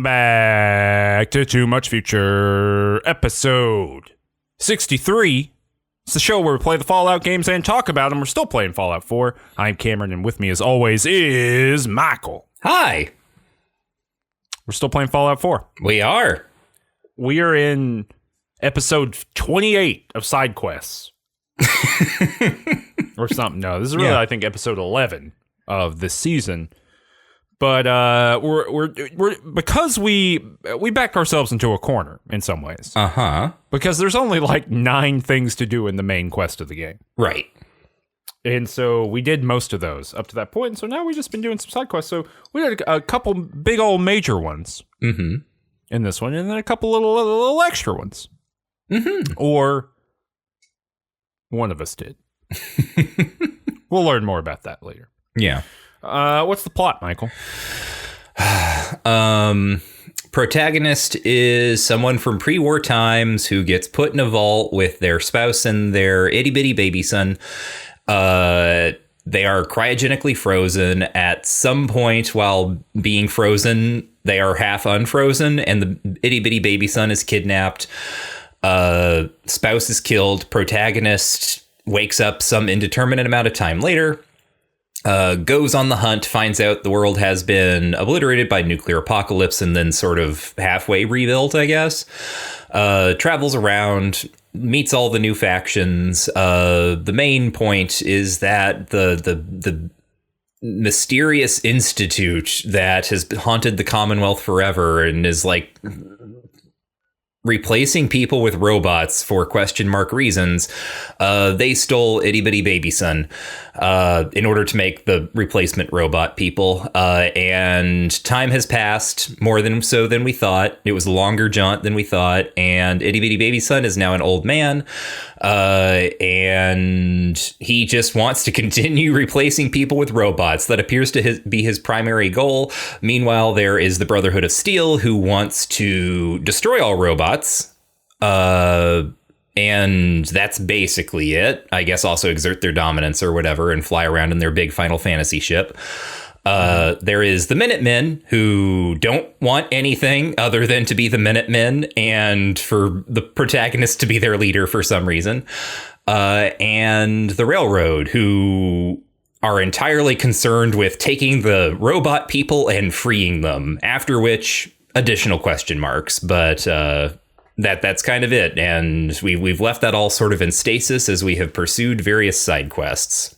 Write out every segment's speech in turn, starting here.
Welcome back to Too Much Future, episode 63. It's the show where we play the Fallout games and talk about them. We're still playing Fallout 4. I'm Cameron, and with me, as always, is Michael. Hi. We're still playing Fallout 4. We are. We are in episode 28 of side quests. Or something. No, this is really, I think, episode 11 of this season. But we're because we backed ourselves into a corner in some ways. Because there's only like 9 things to do in the main quest of the game. Right. And so we did most of those up to that point. And so now we've just been doing some side quests. So we had a couple big old major ones in this one, and then a couple little extra ones. Or one of us did. We'll learn more about that later. Yeah. What's the plot, Michael? Protagonist is someone from pre-war times who gets put in a vault with their spouse and their itty-bitty baby son. They are cryogenically frozen. At some point while being frozen, they are half unfrozen, and the itty-bitty baby son is kidnapped. Spouse is killed. Protagonist wakes up some indeterminate amount of time later. Goes on the hunt, finds out the world has been obliterated by nuclear apocalypse and then sort of halfway rebuilt, I guess. Travels around, meets all the new factions. The main point is that the mysterious institute that has haunted the Commonwealth forever and is like replacing people with robots for question mark reasons. They stole itty bitty baby son in order to make the replacement robot people. And time has passed more than we thought. It was a longer jaunt than we thought. And itty bitty baby son is now an old man. And he just wants to continue replacing people with robots. That appears to be his primary goal. Meanwhile, there is the Brotherhood of Steel, who wants to destroy all robots. And that's basically it. I guess also exert their dominance or whatever and fly around in their big Final Fantasy ship. There is the Minutemen, who don't want anything other than to be the Minutemen and for the protagonist to be their leader for some reason. And the Railroad, who are entirely concerned with taking the robot people and freeing them, after which additional question marks. But that's kind of it. And we've left that all sort of in stasis as we have pursued various side quests.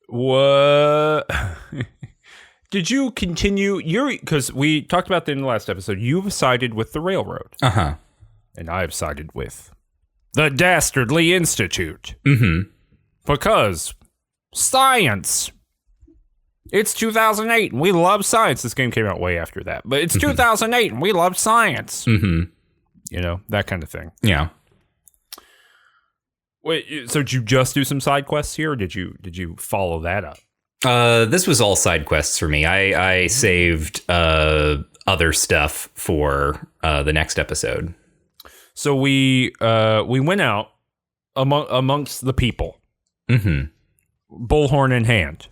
What did you continue because we talked about that in the last episode. You've sided with the Railroad. And I've sided with the Dastardly Institute. Because science. It's 2008 and we love science. This game came out way after that, but it's 2008 and we love science. You know, that kind of thing. Yeah. Wait, so did you just do some side quests here, or did you follow that up? This was all side quests for me. I saved other stuff for the next episode. So we went out amongst the people, bullhorn in hand,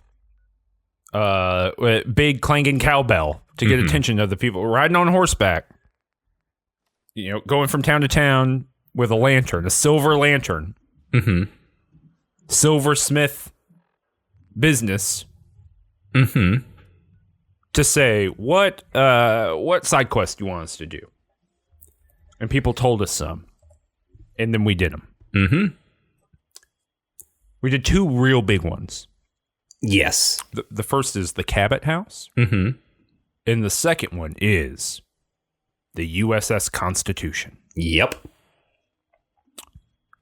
with big clanging cowbell to get attention of the people riding on horseback. You know, going from town to town with a lantern, a silver lantern. Silversmith business. To say what side quest you want us to do, and people told us some, and then we did them. We did 2 real big ones. Yes. The first is the Cabot house, and the second one is the USS Constitution. Yep.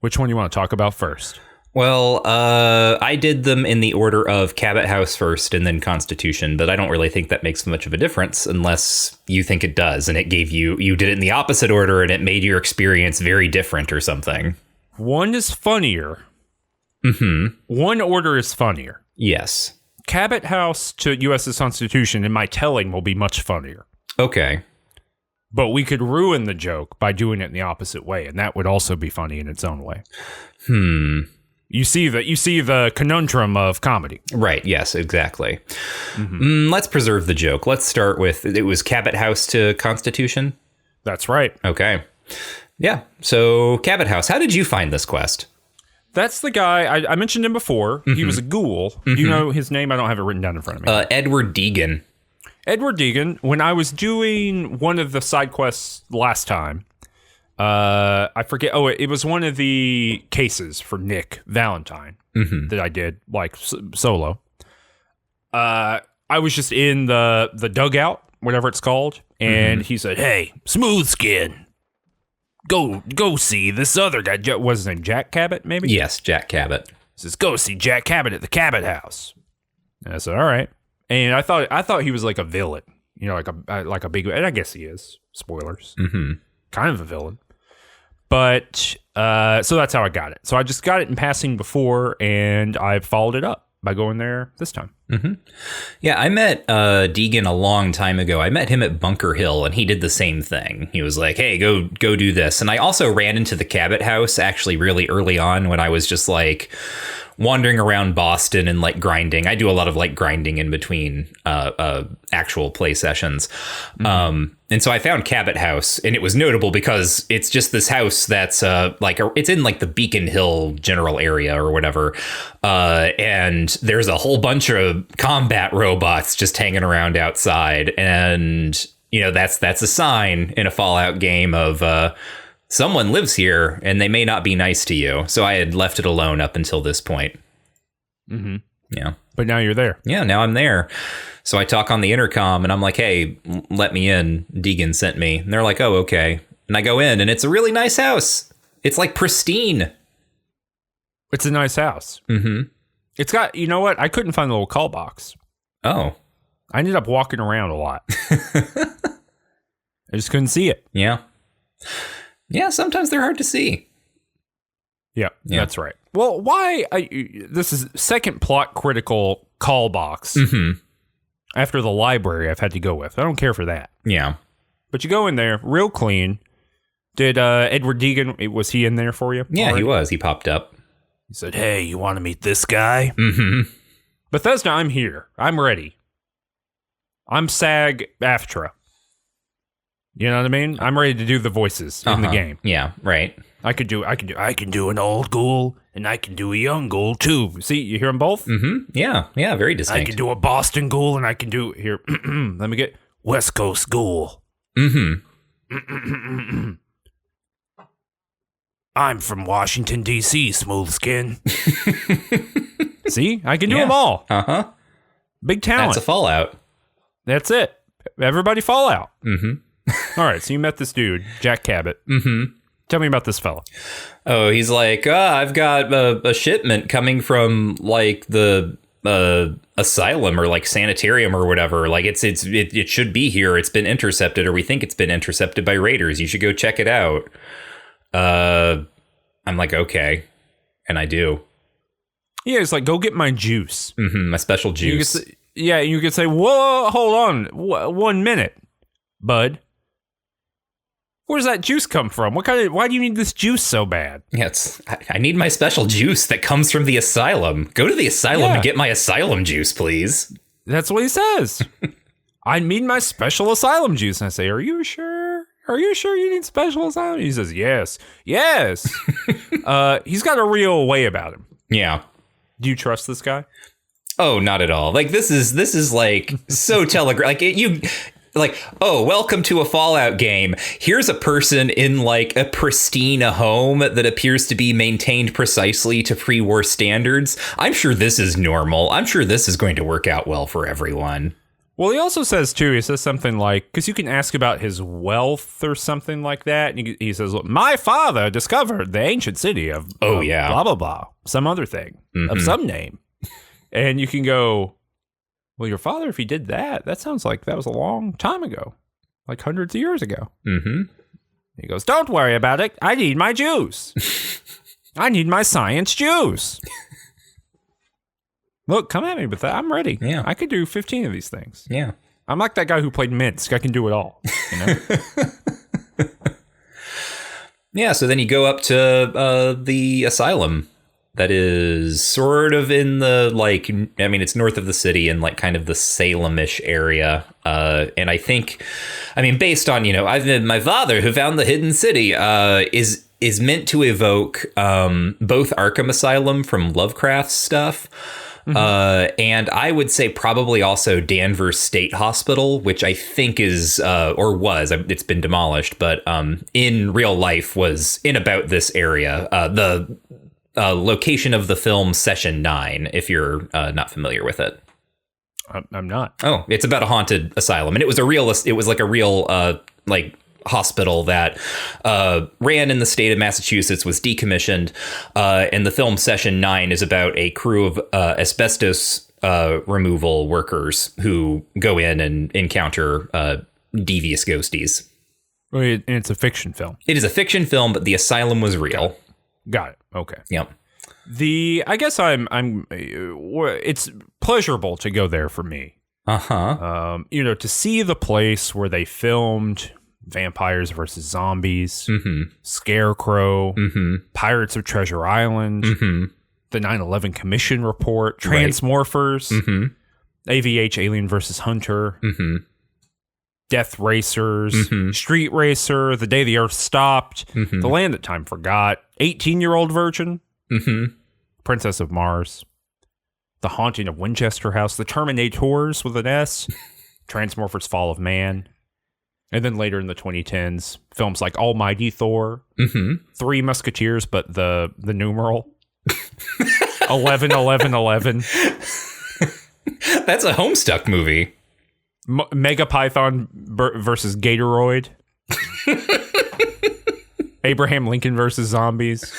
Which one do you want to talk about first? Well, I did them in the order of Cabot House first and then Constitution, but I don't really think that makes much of a difference unless you think it does, and it gave you did it in the opposite order and it made your experience very different or something. One is funnier. One order is funnier. Yes. Cabot House to USS Constitution in my telling will be much funnier. Okay. But we could ruin the joke by doing it in the opposite way, and that would also be funny in its own way. You You see the conundrum of comedy. Right. Yes, exactly. Let's preserve the joke. Let's start with, it was Cabot House to Constitution. That's right. Okay. Yeah. So Cabot House, how did you find this quest? That's the guy, I mentioned him before. He was a ghoul. Do you know his name? I don't have it written down in front of me. Edward Deegan. Edward Deegan. When I was doing one of the side quests last time, I forget. Oh, it was one of the cases for Nick Valentine that I did, like solo. I was just in the dugout, whatever it's called, and he said, "Hey, Smooth Skin, go see this other guy." What's his name? Jack Cabot, maybe? Yes, Jack Cabot. He says, "Go see Jack Cabot at the Cabot House." And I said, "All right." And I thought he was like a villain, you know, like a big, and I guess he is. Spoilers. Kind of a villain. But so that's how I got it. So I just got it in passing before, and I followed it up by going there this time. Yeah, I met Deegan a long time ago. I met him at Bunker Hill, and he did the same thing. He was like, "Hey, go do this." And I also ran into the Cabot House actually really early on when I was just like wandering around Boston and like grinding. I do a lot of like grinding in between actual play sessions. And so I found Cabot House, and it was notable because it's just this house that's it's in like the Beacon Hill general area or whatever. And there's a whole bunch of combat robots just hanging around outside. And, you know, that's a sign in a Fallout game of someone lives here and they may not be nice to you. So I had left it alone up until this point. Yeah. But now you're there. Yeah, now I'm there. So I talk on the intercom and I'm like, "Hey, let me in. Deegan sent me." And they're like, "Oh, okay." And I go in and it's a really nice house. It's like pristine. It's a nice house. It's got, you know what? I couldn't find the little call box. Oh. I ended up walking around a lot. I just couldn't see it. Yeah. Yeah, sometimes they're hard to see. Yeah, that's right. Well, why? This is second plot critical call box after the library I've had to go with. I don't care for that. Yeah. But you go in there real clean. Did Edward Deegan, was he in there for you? Yeah, he was. He popped up. He said, "Hey, you want to meet this guy?" Bethesda, I'm here. I'm ready. I'm SAG-AFTRA. You know what I mean? I'm ready to do the voices in the game. Yeah, right. I can do an old ghoul, and I can do a young ghoul too. See, you hear them both? Yeah, very distinct. I can do a Boston ghoul, and I can do here. Let me get West Coast ghoul. I'm from Washington D.C. Smooth Skin. See, I can do them all. Big talent. That's a Fallout. That's it. Everybody Fallout. All right, so you met this dude, Jack Cabot. Tell me about this fella. Oh, he's like, I've got a shipment coming from like the asylum or like sanitarium or whatever. Like it should be here. It's been intercepted, or we think it's been intercepted by raiders. You should go check it out. I'm like, okay, and I do. Yeah, it's like, go get my juice. My special juice. You could say, whoa, hold on, 1 minute, bud. Where does that juice come from? Why do you need this juice so bad? Yeah, I need my special juice that comes from the asylum. Go to the asylum and get my asylum juice, please. That's what he says. I need my special asylum juice. And I say, are you sure? Are you sure you need special asylum? He says, yes. Yes. He's got a real way about him. Yeah. Do you trust this guy? Oh, not at all. Like, this is like so like, oh, welcome to a Fallout game. Here's a person in like a pristine home that appears to be maintained precisely to pre-war standards. I'm sure this is normal. I'm sure this is going to work out well for everyone. Well, he also says, too, he says something like, because you can ask about his wealth or something like that. And he says, look, my father discovered the ancient city of blah, blah, blah, some other thing of some name. And you can go, well, your father, if he did that, that sounds like that was a long time ago, like hundreds of years ago. He goes, don't worry about it. I need my juice. I need my science juice. Look, come at me with that. I'm ready. Yeah. I could do 15 of these things. Yeah. I'm like that guy who played Minsk. I can do it all. You know? Yeah, so then you go up to the asylum. that is sort of in the, like, I mean, it's north of the city in like kind of the Salem-ish area. And I think, I mean, based on, you know, my father who found the hidden city is meant to evoke both Arkham Asylum from Lovecraft's stuff. And I would say probably also Danvers State Hospital, which I think is or was, it's been demolished, but in real life was in about this area. The location of the film Session 9, if you're not familiar with it. I'm not. Oh, it's about a haunted asylum, and it was like a real like hospital that ran in the state of Massachusetts, was decommissioned, and the film Session 9 is about a crew of asbestos removal workers who go in and encounter devious ghosties. And it's a fiction film. It is a fiction film, but the asylum was real. Got it. Okay. Yep. I guess it's pleasurable to go there for me. You know, to see the place where they filmed Vampires versus Zombies, Scarecrow, Pirates of Treasure Island, the 9/11 Commission Report, Transmorphers, AVH Alien versus Hunter, Death Racers, Street Racer, The Day the Earth Stopped, The Land That Time Forgot, 18-Year-Old Virgin, Princess of Mars, The Haunting of Winchester House, The Terminators with an S, Transmorphers Fall of Man, and then later in the 2010s, films like Almighty Thor, Three Musketeers, but the numeral 11, 11, 11. That's a Homestuck movie. Mega Python versus Gatoroid. Abraham Lincoln versus Zombies.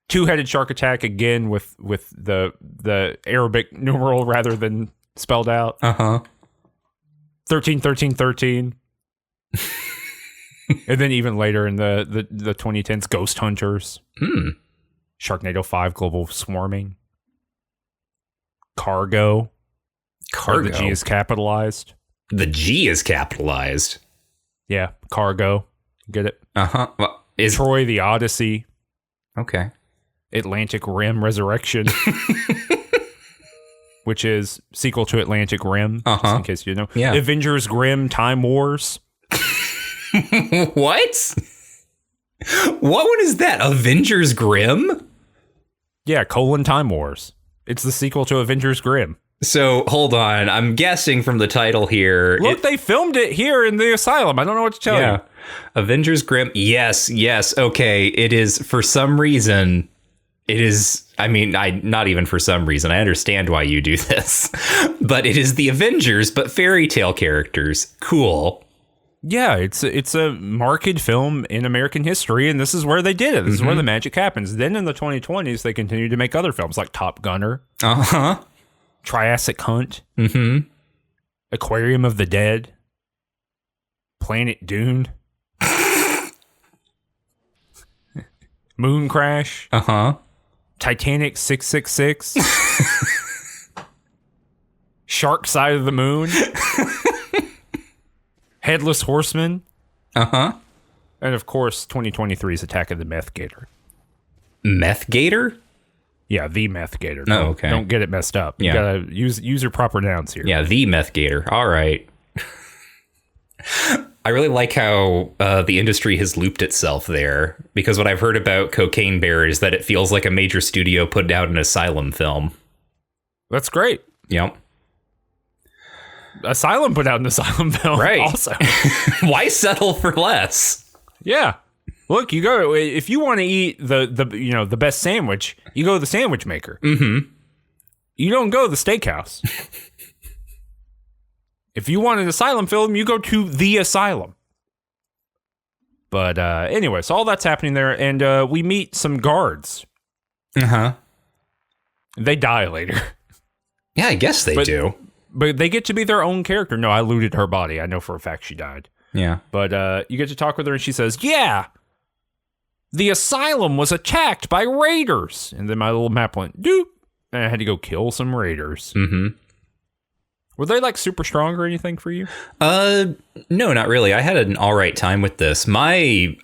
Two-headed shark attack again with the Arabic numeral rather than spelled out. 13, 13, 13. And then even later in the 2010s, Ghost Hunters. Sharknado 5, Global Swarming. Cargo. Cargo. The G is capitalized. The G is capitalized. Yeah, Cargo. Get it? Well, Troy the Odyssey. Okay. Atlantic Rim Resurrection. Which is sequel to Atlantic Rim, just in case you know. Yeah. Avengers Grimm Time Wars. What? What one is that? Avengers Grimm? Yeah, Time Wars. It's the sequel to Avengers Grimm. So, hold on. I'm guessing from the title here. Look, they filmed it here in the asylum. I don't know what to tell you. Avengers Grimm. Yes. Okay. It is, for some reason, it is, I mean, not even for some reason. I understand why you do this. But it is the Avengers, but fairy tale characters. Cool. Yeah, it's a marked film in American history, and this is where they did it. This is where the magic happens. Then in the 2020s, they continued to make other films like Top Gunner. Triassic Hunt. Aquarium of the Dead. Planet Dune. Moon Crash. Titanic 666. Shark Side of the Moon. Headless Horseman. And of course, 2023's Attack of the Meth Gator. Meth Gator? Yeah, the Meth Gator. Oh, okay. Don't get it messed up. You gotta use your proper nouns here. Yeah, the Meth Gator. All right. I really like how the industry has looped itself there, because what I've heard about Cocaine Bear is that it feels like a major studio put out an asylum film. That's great. Yep. Asylum put out an asylum film. Right. Also. Why settle for less? Yeah. Look, you go, if you want to eat the best sandwich, you go to the sandwich maker. You don't go to the steakhouse. If you want an asylum film, you go to the asylum. But anyway, so all that's happening there, and we meet some guards. They die later. Yeah, I guess they do. But they get to be their own character. No, I looted her body. I know for a fact she died. Yeah. But you get to talk with her, and she says, yeah, the asylum was attacked by raiders. And then my little map went, doop. And I had to go kill some raiders. Were they like super strong or anything for you? No, not really. I had an all right time with this. My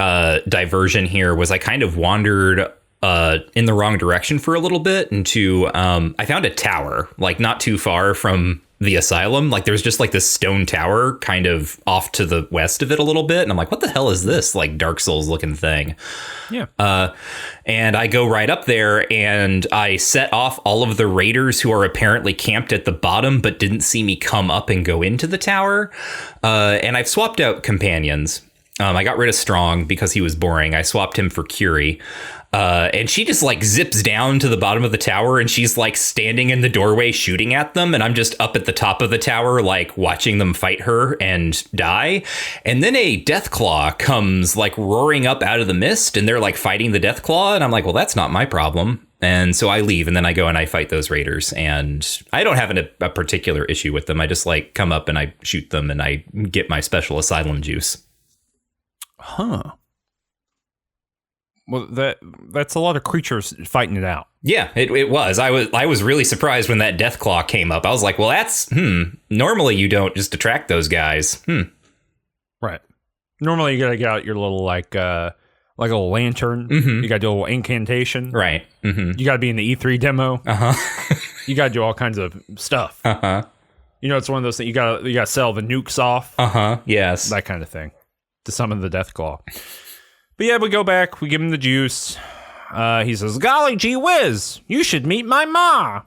diversion here was I kind of wandered in the wrong direction for a little bit into I found a tower like not too far from the asylum. Like there's just like this stone tower kind of off to the west of it a little bit. And I'm like, what the hell is this like Dark Souls looking thing? Yeah. And I go right up there and I set off all of the raiders who are apparently camped at the bottom, but didn't see me come up and go into the tower. And I've swapped out companions. I got rid of Strong because he was boring. I swapped him for Curie. And she just like zips down to the bottom of the tower and she's like standing in the doorway shooting at them. And I'm just up at the top of the tower, like watching them fight her and die. And then a Deathclaw comes like roaring up out of the mist and they're like fighting the Deathclaw. And I'm like, well, that's not my problem. And so I leave and then I go and I fight those raiders. And I don't have a particular issue with them. I just like come up and I shoot them and I get my special asylum juice. Huh. Well, that's a lot of creatures fighting it out. Yeah, it was. I was really surprised when that Deathclaw came up. I was like, well, that's normally you don't just attract those guys. Right. Normally you gotta get out your little like a little lantern. Mm-hmm. You gotta do a little incantation. Right. Mm-hmm. You gotta be in the E3 demo. You gotta do all kinds of stuff. You know, it's one of those things you gotta sell the nukes off. Yes. That kind of thing to summon the Deathclaw. But yeah, we go back, we give him the juice. He says, golly gee whiz, you should meet my ma.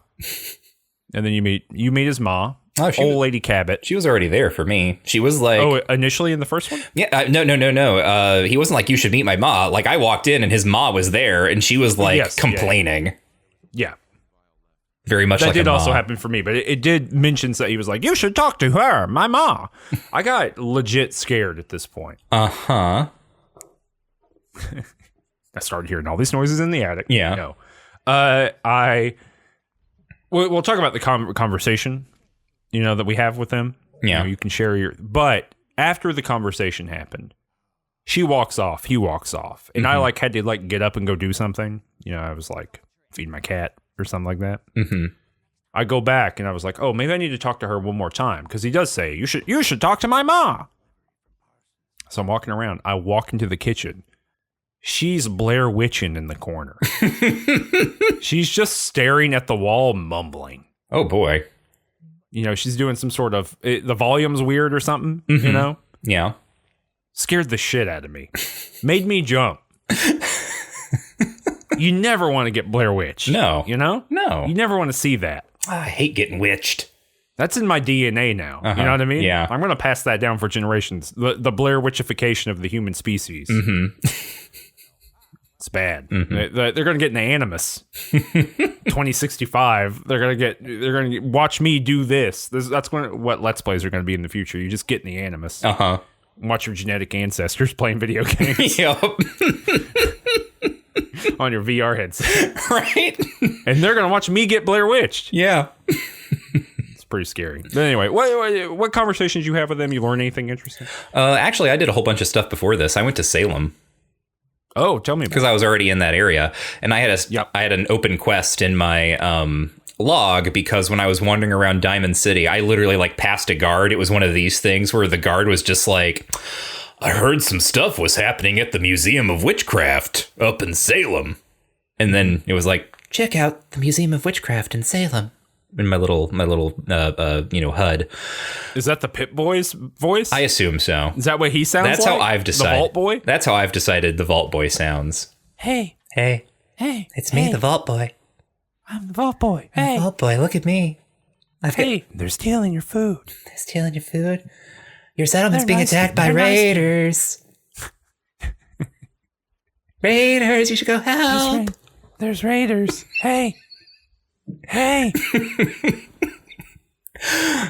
And then you meet his ma, old lady Cabot. She was already there for me. She was like... Oh, initially in the first one? Yeah, no. He wasn't like, you should meet my ma. Like, I walked in and his ma was there and she was like complaining. Yeah. Very much that like did a ma. also happen for me, but it did mention that he was like, you should talk to her, my ma. I got legit scared at this point. I started hearing all these noises in the attic. Yeah. No. We'll talk about the conversation, that we have with them. Yeah. You can share but after the conversation happened, she walks off, he walks off. And I had to get up and go do something. I was like feed my cat or something like that. Mm-hmm. I go back and I was like, oh, maybe I need to talk to her one more time. Cause he does say, you should talk to my ma. So I'm walking around. I walk into the kitchen. She's Blair Witching in the corner. She's just staring at the wall, mumbling. Oh, boy. She's doing some sort of... the volume's weird or something, Yeah. Scared the shit out of me. Made me jump. You never want to get Blair Witch. No. No. You never want to see that. I hate getting witched. That's in my DNA now. You know what I mean? Yeah. I'm going to pass that down for generations. The Blair Witchification of the human species. Mm-hmm. It's bad. Mm-hmm. They're going to get an animus. 2065. They're going to watch me do this. That's what Let's Plays are going to be in the future. You just get in the animus. Watch your genetic ancestors playing video games. Yep. On your VR headset. Right. And they're going to watch me get Blair Witched. Yeah. It's pretty scary. But anyway, what conversations you have with them? You learn anything interesting? Actually, I did a whole bunch of stuff before this. I went to Salem. Oh, tell me about it. Because I was already in that area. And I had an open quest in my log because when I was wandering around Diamond City, I literally passed a guard. It was one of these things where the guard was just like, I heard some stuff was happening at the Museum of Witchcraft up in Salem. And then it was like, check out the Museum of Witchcraft in Salem. In my little HUD. Is that the Pip Boy's voice? I assume so. Is that what he sounds like? That's how I've decided. The Vault Boy? That's how I've decided the Vault Boy sounds. Hey. It's me, the Vault Boy. I'm the Vault Boy. I'm the Vault Boy, look at me. They're stealing your food. They're stealing your food? Your settlement's being attacked by raiders. Raiders, you should go help. There's raiders. Hey.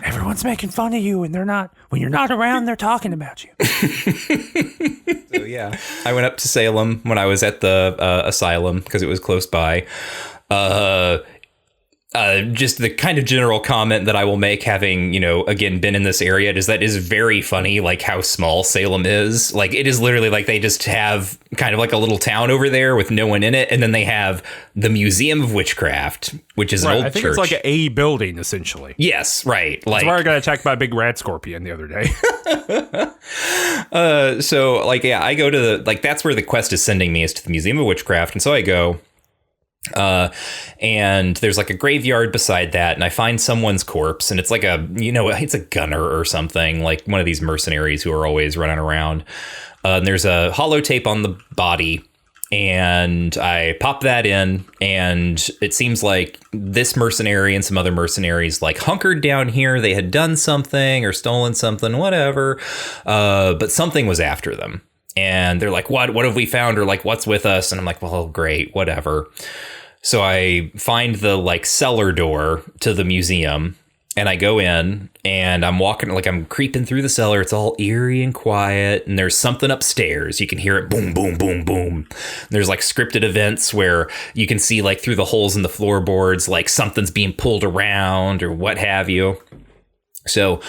Everyone's making fun of you when you're not around, they're talking about you. So yeah, I went up to Salem when I was at the asylum because it was close by. Just the kind of general comment that I will make, having, again, been in this area, is that is very funny, how small Salem is. It is literally they just have kind of a little town over there with no one in it. And then they have the Museum of Witchcraft, which is an old church. I think it's an A building, essentially. Yes, right. That's where I got attacked by a big rat scorpion the other day. So I go to that's where the quest is sending me, is to the Museum of Witchcraft. And so I go. And there's like a graveyard beside that, and I find someone's corpse, and it's like it's a gunner or something, like one of these mercenaries who are always running around. And there's a holotape on the body, and I pop that in, and it seems like this mercenary and some other mercenaries like hunkered down here. They had done something or stolen something, whatever, but something was after them. And they're like, what have we found? Or like, what's with us? And I'm like, well, great, whatever. So I find the like cellar door to the museum, and I go in, and I'm walking, like I'm creeping through the cellar. It's all eerie and quiet, and there's something upstairs. You can hear it boom, boom, boom, boom. There's like scripted events where you can see like through the holes in the floorboards, like something's being pulled around or what have you. So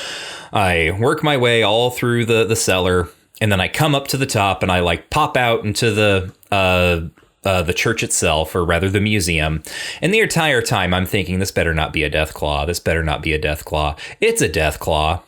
I work my way all through the cellar, and then I come up to the top, and I like pop out into the church itself, or rather the museum. And the entire time I'm thinking, this better not be a death claw. This better not be a death claw. It's a death claw.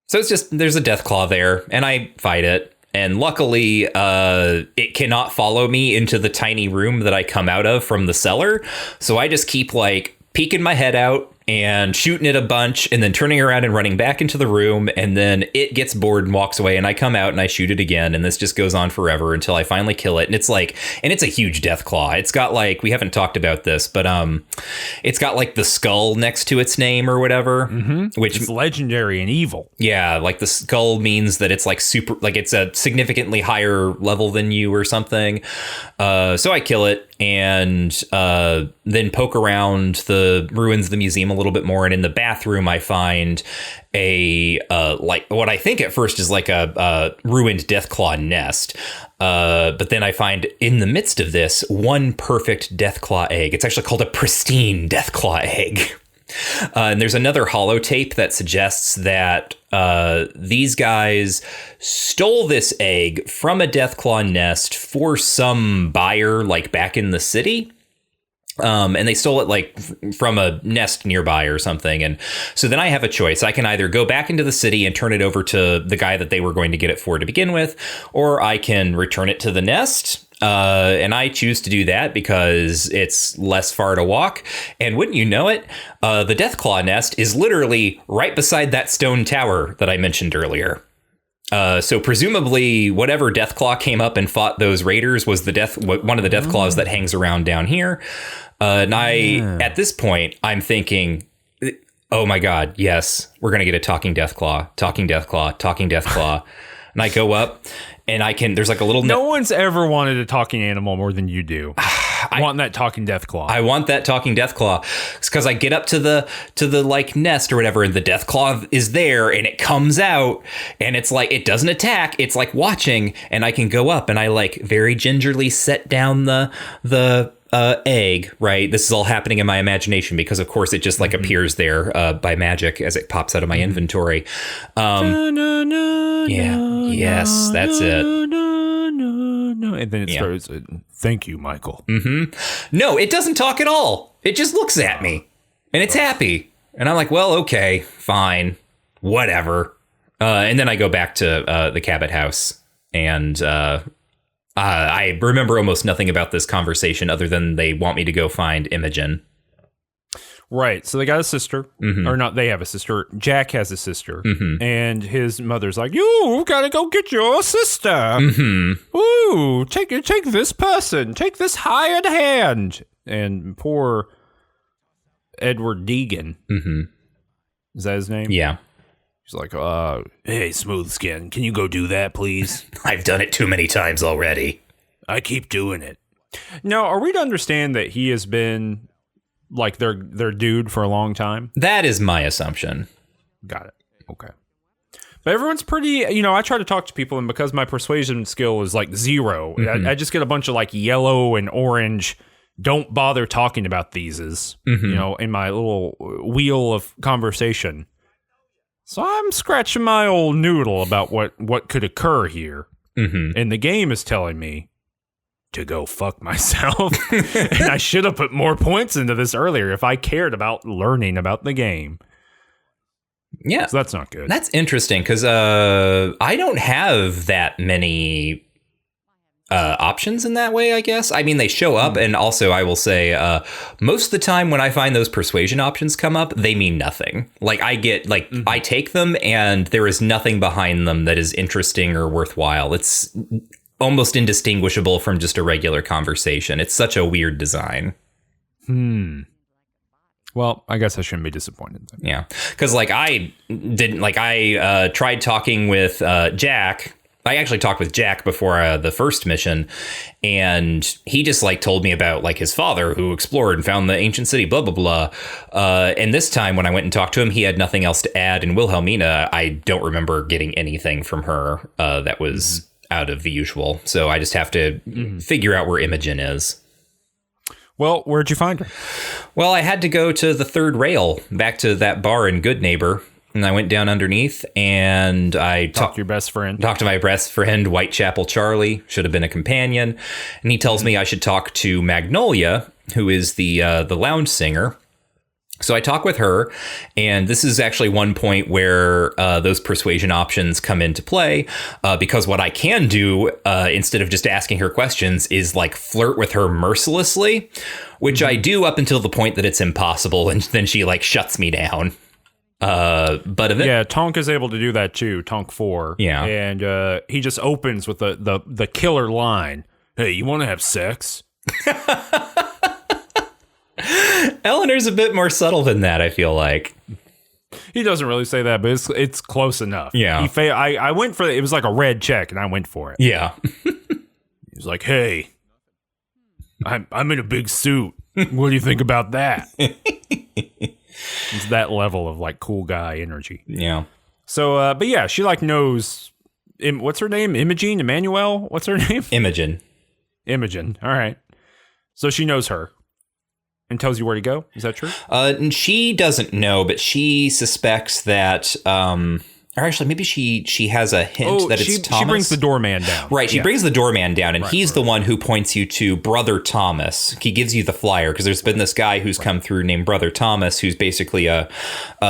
So it's just, there's a death claw there, and I fight it. And luckily, it cannot follow me into the tiny room that I come out of from the cellar. So I just keep like peeking my head out and shooting it a bunch, and then turning around and running back into the room, and then it gets bored and walks away, and I come out and I shoot it again, and this just goes on forever until I finally kill it. And it's like, and it's a huge death claw. It's got like, we haven't talked about this, but it's got like the skull next to its name or whatever, which is legendary and evil. Yeah, like the skull means that it's like super, like it's a significantly higher level than you or something. So I kill it, and then poke around the ruins of the museum a little bit more, and in the bathroom I find a like what I think at first is like a ruined Deathclaw nest, but then I find in the midst of this one perfect Deathclaw egg. It's actually called a pristine Deathclaw egg. And there's another holotape that suggests that these guys stole this egg from a Deathclaw nest for some buyer, like back in the city. And they stole it like from a nest nearby or something. And so then I have a choice. I can either go back into the city and turn it over to the guy that they were going to get it for to begin with, or I can return it to the nest. And I choose to do that because it's less far to walk. And wouldn't you know it, the Deathclaw nest is literally right beside that stone tower that I mentioned earlier. So presumably whatever Deathclaw came up and fought those raiders was one of the Deathclaws that hangs around down here. And at this point, I'm thinking, oh my God, yes, we're going to get a talking Deathclaw, talking Deathclaw, talking Deathclaw. And I go up, and there's like a little... No one's ever wanted a talking animal more than you do. I want that talking Deathclaw. I want that talking Deathclaw. It's because I get up to the like nest or whatever, and the Deathclaw is there, and it comes out, and it's like, it doesn't attack. It's like watching, and I can go up, and I like very gingerly set down the egg, right? This is all happening in my imagination because, of course, it just like appears there by magic as it pops out of my inventory. Yes, that's it. And then it starts, thank you, Michael. No, it doesn't talk at all. It just looks at me, and it's happy. And I'm like, well, okay, fine, whatever. And then I go back to the Cabot house, and I remember almost nothing about this conversation other than they want me to go find Imogen. Right. So they got a sister, or not. They have a sister. Jack has a sister, and his mother's like, "You gotta go get your sister. Ooh, take this person. Take this hired hand." And poor Edward Deegan. Is that his name? Yeah. He's like, "Hey, Smooth Skin, can you go do that, please? I've done it too many times already. I keep doing it." Now, are we to understand that he has been like their dude for a long time? That is my assumption. Got it. Okay. But everyone's pretty, I try to talk to people, and because my persuasion skill is like 0, I just get a bunch of like yellow and orange, don't bother talking about theses, in my little wheel of conversation. So I'm scratching my old noodle about what could occur here. And the game is telling me to go fuck myself. And I should have put more points into this earlier if I cared about learning about the game. Yeah. So that's not good. That's interesting because I don't have that many options in that way, I guess. I mean, they show up, and also I will say most of the time when I find those persuasion options come up, they mean nothing. Like I get like I take them and there is nothing behind them that is interesting or worthwhile. It's almost indistinguishable from just a regular conversation. It's such a weird design. Well, I guess I shouldn't be disappointed then. Yeah, because like I tried talking with Jack. I actually talked with Jack before the first mission, and he just like told me about like his father who explored and found the ancient city, blah, blah, blah. And this time when I went and talked to him, he had nothing else to add. And Wilhelmina, I don't remember getting anything from her that was out of the usual. So I just have to figure out where Imogen is. Well, where'd you find her? Well, I had to go to the third rail, back to that bar in Good Neighbor. And I went down underneath and I talked to your best friend. Talked to my best friend, Whitechapel Charlie, should have been a companion. And he tells me I should talk to Magnolia, who is the lounge singer. So I talk with her, and this is actually one point where those persuasion options come into play, because what I can do instead of just asking her questions is like flirt with her mercilessly, which I do up until the point that it's impossible, and then she like shuts me down. Tonk is able to do that too. Tonk 4. Yeah, and he just opens with the killer line. Hey, you want to have sex? Eleanor's a bit more subtle than that, I feel like. He doesn't really say that, but it's close enough. Yeah. I went for it. It was like a red check, and I went for it. Yeah. He was like, hey, I'm in a big suit. What do you think about that? It's that level of like cool guy energy. Yeah. So, but yeah, she like knows. What's her name? Imogene? Emmanuel? What's her name? Imogen. Imogen. All right. So she knows her. And tells you where to go? Is that true? And she doesn't know, but she suspects that, or actually, maybe she has a hint that it's Thomas. She brings the doorman down. Right, she brings the doorman down, and he's the one who points you to Brother Thomas. He gives you the flyer, because there's been this guy who's come through named Brother Thomas, who's basically the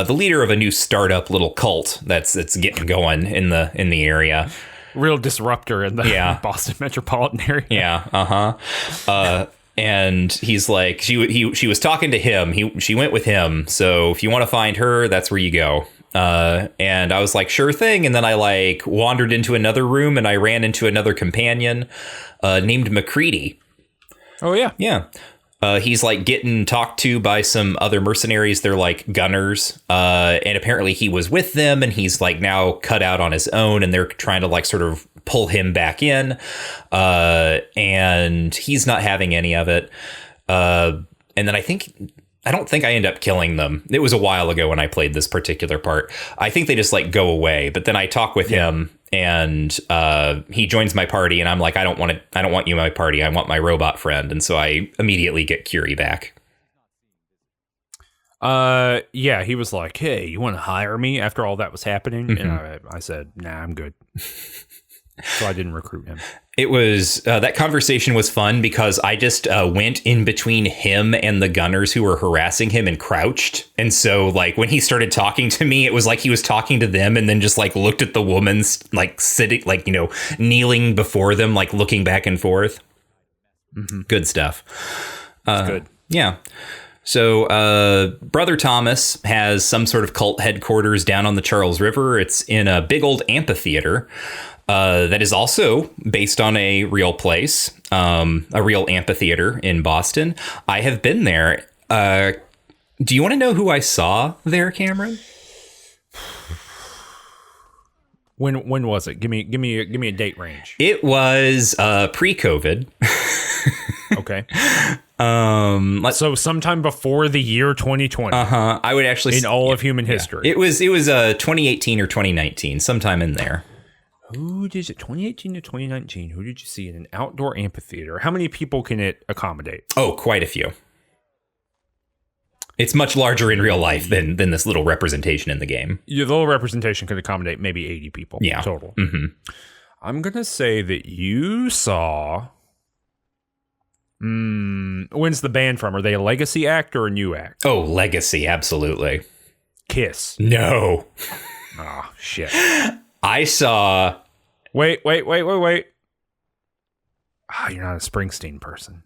leader of a new startup little cult that's getting going in the area. Real disruptor in the Boston metropolitan area. Yeah, and he's like, she was talking to him. She went with him. So if you want to find her, that's where you go. And I was like, sure thing. And then I like wandered into another room and I ran into another companion named McCready. Oh, yeah. Yeah. He's like getting talked to by some other mercenaries. They're like gunners. And apparently he was with them and he's like now cut out on his own and they're trying to like sort of pull him back in. And he's not having any of it. And then I don't think I end up killing them. It was a while ago when I played this particular part. I think they just like go away. But then I talk with him and he joins my party and I'm like, I don't want you in my party. I want my robot friend. And so I immediately get Curie back. Yeah, he was like, hey, you want to hire me after all that was happening? Mm-hmm. And I said, nah, I'm good. So I didn't recruit him. It was that conversation was fun because I just went in between him and the gunners who were harassing him and crouched. And so like when he started talking to me, it was like he was talking to them and then just like looked at the woman's like sitting, like, you know, kneeling before them, like looking back and forth. Mm-hmm. Good stuff. Good. Yeah. So Brother Thomas has some sort of cult headquarters down on the Charles River. It's in a big old amphitheater. That is also based on a real place, a real amphitheater in Boston. I have been there. Do you want to know who I saw there, Cameron? When was it? Give me a date range. It was pre-COVID. Okay. So sometime before the year 2020. I would actually in all of human history. It was 2018 or 2019, sometime in there. Who did it? 2018 to 2019. Who did you see in an outdoor amphitheater? How many people can it accommodate? Oh, quite a few. It's much larger in real life than this little representation in the game. Yeah, the little representation could accommodate maybe 80 people. Yeah. Total. Mm-hmm. I'm gonna say that you saw. When's the band from? Are they a legacy act or a new act? Oh, legacy, absolutely. Kiss. No. Oh, shit. I saw... Wait. You're not a Springsteen person.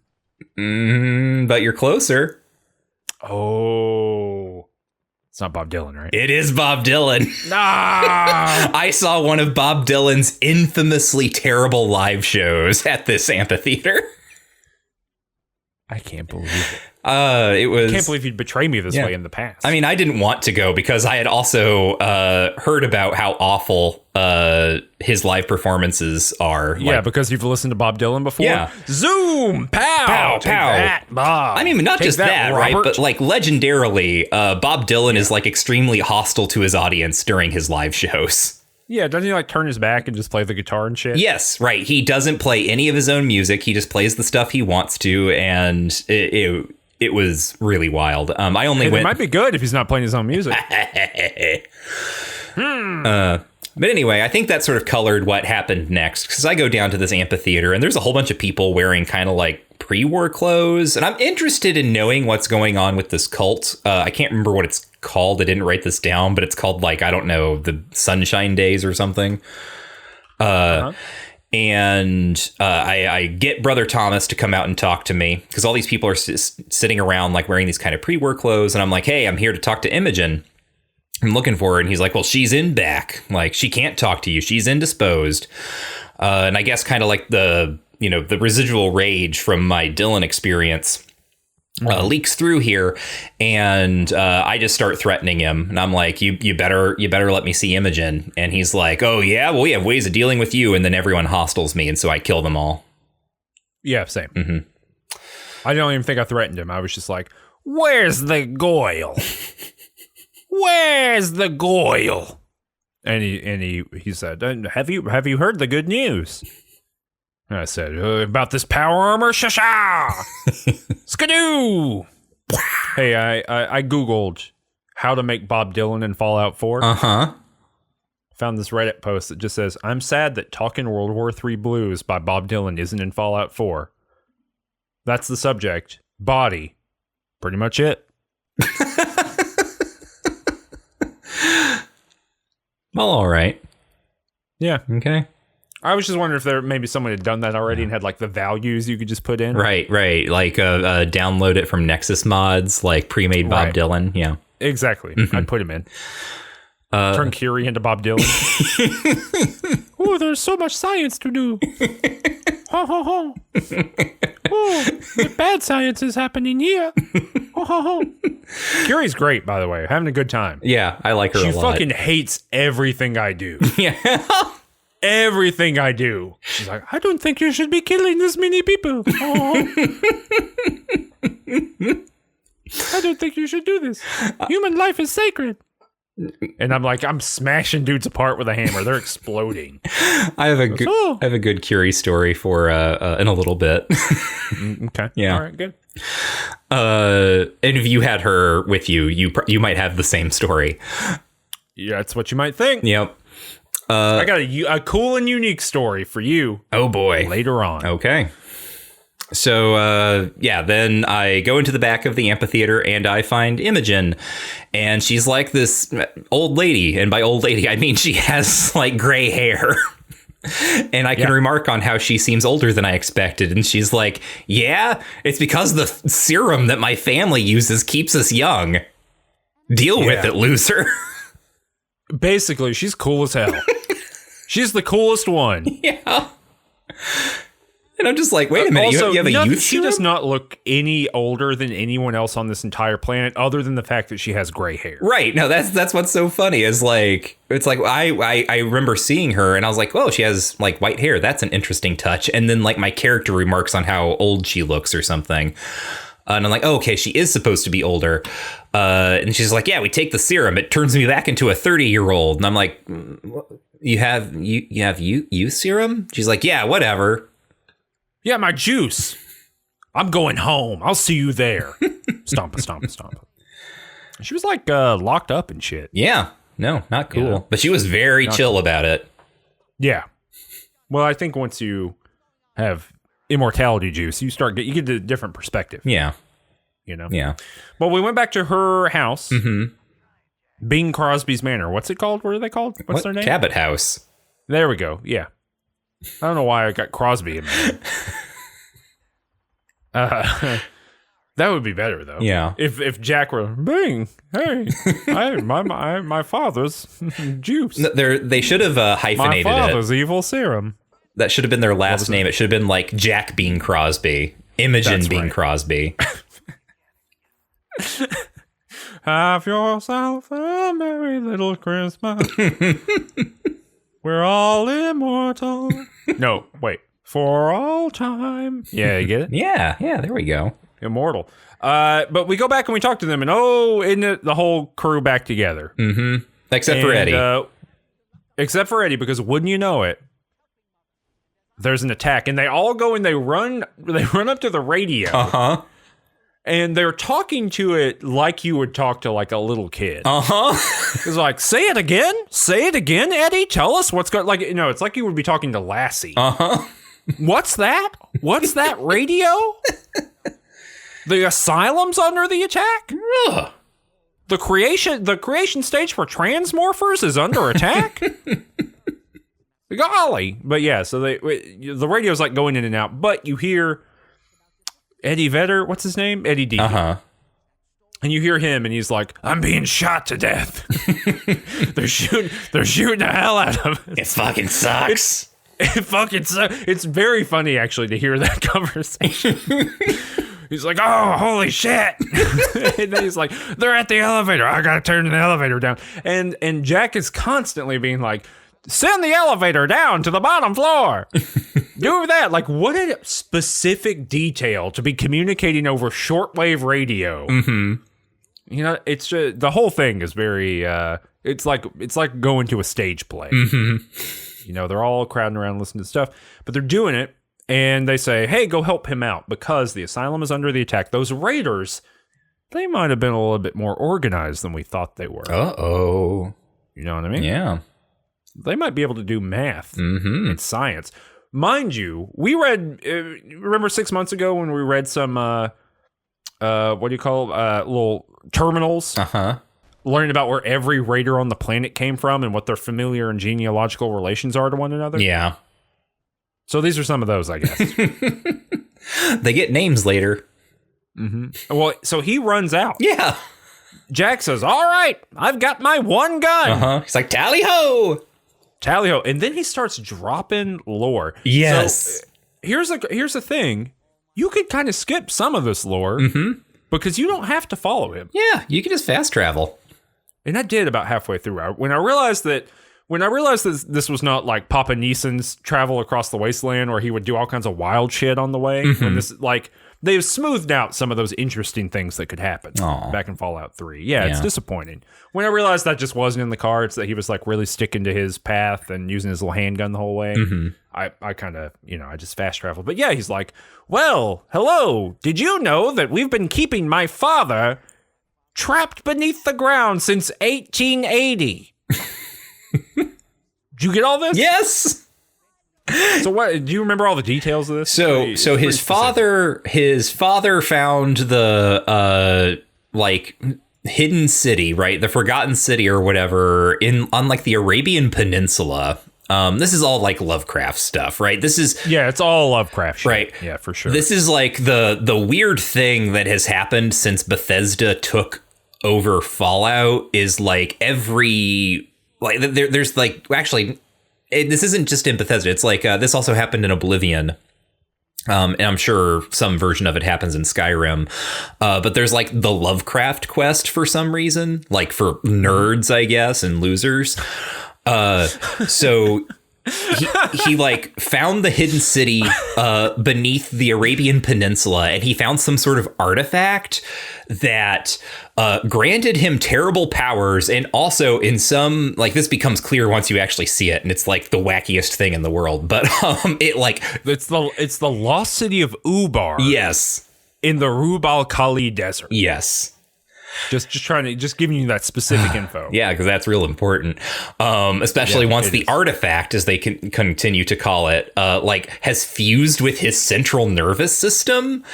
But you're closer. Oh. It's not Bob Dylan, right? It is Bob Dylan. I saw one of Bob Dylan's infamously terrible live shows at this amphitheater. I can't believe it. I can't believe you'd betray me this way in the past. I mean, I didn't want to go because I had also heard about how awful his live performances are. Yeah, because you've listened to Bob Dylan before. Yeah. Zoom, pow, pow, take pow. that, Bob. I mean, not Take just that, Robert. right? But like legendarily, Bob Dylan is like extremely hostile to his audience during his live shows. Yeah, doesn't he like turn his back and just play the guitar and shit? Yes, right. He doesn't play any of his own music. He just plays the stuff he wants to, and it was really wild. I only went. It might be good if he's not playing his own music. But anyway, I think that sort of colored what happened next, because I go down to this amphitheater and there's a whole bunch of people wearing kind of like pre-war clothes. And I'm interested in knowing what's going on with this cult. I can't remember what it's called. I didn't write this down, but it's called like, I don't know, the Sunshine Days or something. And I get Brother Thomas to come out and talk to me, because all these people are sitting around like wearing these kind of pre-war clothes. And I'm like, hey, I'm here to talk to Imogen. I'm looking for her. And he's like, well, she's in back. Like, she can't talk to you. She's indisposed. And I guess kind of like the residual rage from my Dylan experience leaks through here. And I just start threatening him. And I'm like, you better let me see Imogen. And he's like, oh, yeah, well, we have ways of dealing with you. And then everyone hostiles me. And so I kill them all. Yeah, same. Mm-hmm. I don't even think I threatened him. I was just like, where's the Goyle? Where's the Goyle? And he said, have you heard the good news? And I said, about this power armor? Shasha! Skidoo! Hey, I Googled how to make Bob Dylan in Fallout 4. Uh-huh. Found this Reddit post that just says, I'm sad that Talkin' World War III Blues by Bob Dylan isn't in Fallout 4. That's the subject. Body. Pretty much it. Well, all right. Yeah. Okay. I was just wondering if there maybe someone had done that already and had like the values you could just put in. Right. Like download it from Nexus mods, like pre-made Bob Dylan. Yeah. Exactly. I'd put him in. Turn Curie into Bob Dylan. Oh, there's so much science to do. Ho, ho, ho. Oh, the bad science is happening here. Ho, ho, ho. Curie's great, by the way. Having a good time. Yeah, I like her a lot. She fucking hates everything I do. Yeah. Everything I do. She's like, I don't think you should be killing this many people. Oh. I don't think you should do this. Human life is sacred. And I'm like, I'm smashing dudes apart with a hammer. They're exploding. I have a good Curie story for in a little bit. Okay. Yeah. All right. Good. And if you had her with you, you might have the same story. Yeah, that's what you might think. Yep. I got a cool and unique story for you. Oh boy. Later on. Okay. So, then I go into the back of the amphitheater and I find Imogen, and she's like this old lady. And by old lady, I mean she has like gray hair. And I can remark on how she seems older than I expected. And she's like, yeah, it's because the serum that my family uses keeps us young. Deal with it, loser. Basically, she's cool as hell. She's the coolest one. Yeah. And I'm just like, wait a minute, also, you have a youth she serum? does not look any older than anyone else on this entire planet, other than the fact that she has gray hair. Right. No, that's what's so funny is like, it's like, I remember seeing her and I was like, oh, she has like white hair. That's an interesting touch. And then like my character remarks on how old she looks or something. And I'm like, oh, okay, she is supposed to be older. And she's like, yeah, we take the serum. It turns me back into a 30-year-old. And I'm like, you have youth serum? She's like, yeah, whatever. Yeah, my juice. I'm going home. I'll see you there. Stomp. She was like locked up and shit. Yeah. No, not cool. Yeah. But she was very chill about it. Yeah. Well, I think once you have immortality juice, you get a different perspective. Yeah. You know? Yeah. Well, we went back to her house. Mm-hmm. Bing Crosby's Manor. What's it called? What are they called? What's their name? Cabot House. There we go. Yeah. I don't know why I got Crosby in there. That would be better though. Yeah. If Jack were Bing, hey, my father's juice. No, they should have hyphenated My father's evil serum. That should have been their last name. It should have been like Jack Bean Crosby, Imogen Bean Crosby. Have yourself a merry little Christmas. We're all immortal. No, wait. For all time. Yeah, you get it? Yeah, there we go. Immortal. But we go back and we talk to them, and isn't the whole crew back together? Mm-hmm. Except for Eddie. Except for Eddie, because wouldn't you know it, there's an attack, and they all go and they run up to the radio. Uh-huh. And they're talking to it like you would talk to like a little kid. Uh-huh. It's like, say it again, Eddie. Tell us what's going. Like, it's like you would be talking to Lassie. Uh-huh. What's that? What's that radio? The asylum's under the attack? Ugh. The creation stage for transmorphers is under attack? Golly. But yeah, so the radio's like going in and out, but you hear Eddie Vedder, what's his name? Eddie D. Uh-huh. And you hear him, and he's like, "I'm being shot to death." They're shooting the hell out of us. It fucking sucks. It fucking sucks. It's very funny, actually, to hear that conversation. He's like, "Oh, holy shit." And then he's like, "They're at the elevator. I gotta turn the elevator down." And Jack is constantly being like, "Send the elevator down to the bottom floor." Do that. Like, what a specific detail to be communicating over shortwave radio. Mm-hmm. It's just, the whole thing is very, it's like going to a stage play. Mm-hmm. They're all crowding around listening to stuff, but they're doing it, and they say, "Hey, go help him out because the asylum is under the attack." Those raiders, they might have been a little bit more organized than we thought they were. Uh-oh. You know what I mean? Yeah. They might be able to do math and science. Mind you, we read, remember 6 months ago when we read some, what do you call little terminals? Uh-huh. Learning about where every raider on the planet came from and what their familiar and genealogical relations are to one another? Yeah. So these are some of those, I guess. They get names later. Mm-hmm. Well, so he runs out. Yeah. Jack says, "All right, I've got my one gun." Uh-huh. He's like, "Tally-ho!" Tally-ho. And then he starts dropping lore. Yes. So, here's the thing. You could kind of skip some of this lore because you don't have to follow him. Yeah, you can just fast travel. And I did about halfway through. When I realized that this was not like Papa Neeson's travel across the wasteland where he would do all kinds of wild shit on the way. When this, like, they've smoothed out some of those interesting things that could happen back in Fallout 3. Yeah, it's disappointing. When I realized that just wasn't in the cards, that he was like really sticking to his path and using his little handgun the whole way, I kind of, I just fast traveled. But yeah, he's like, "Well, hello, did you know that we've been keeping my father trapped beneath the ground since 1880? Did you get all this?" Yes. So what? Do you remember all the details of this? So his father found the hidden city, right? The forgotten city or whatever on like the Arabian Peninsula. This is all like Lovecraft stuff, right? It's all Lovecraft shit. Right. Yeah, for sure. This is like the weird thing that has happened since Bethesda took over Fallout is like there's like actually. This isn't just in Bethesda. It's like this also happened in Oblivion. And I'm sure some version of it happens in Skyrim. But there's like the Lovecraft quest for some reason, like for nerds, I guess, and losers. So he like found the hidden city beneath the Arabian Peninsula, and he found some sort of artifact that granted him terrible powers, and also in some, like, this becomes clear once you actually see it, and it's like the wackiest thing in the world. But it's the lost city of Ubar. Yes, in the Rub al Khali desert. Yes. Just giving you that specific info. Yeah, because that's real important. Especially once the artifact, as they can continue to call it, has fused with his central nervous system.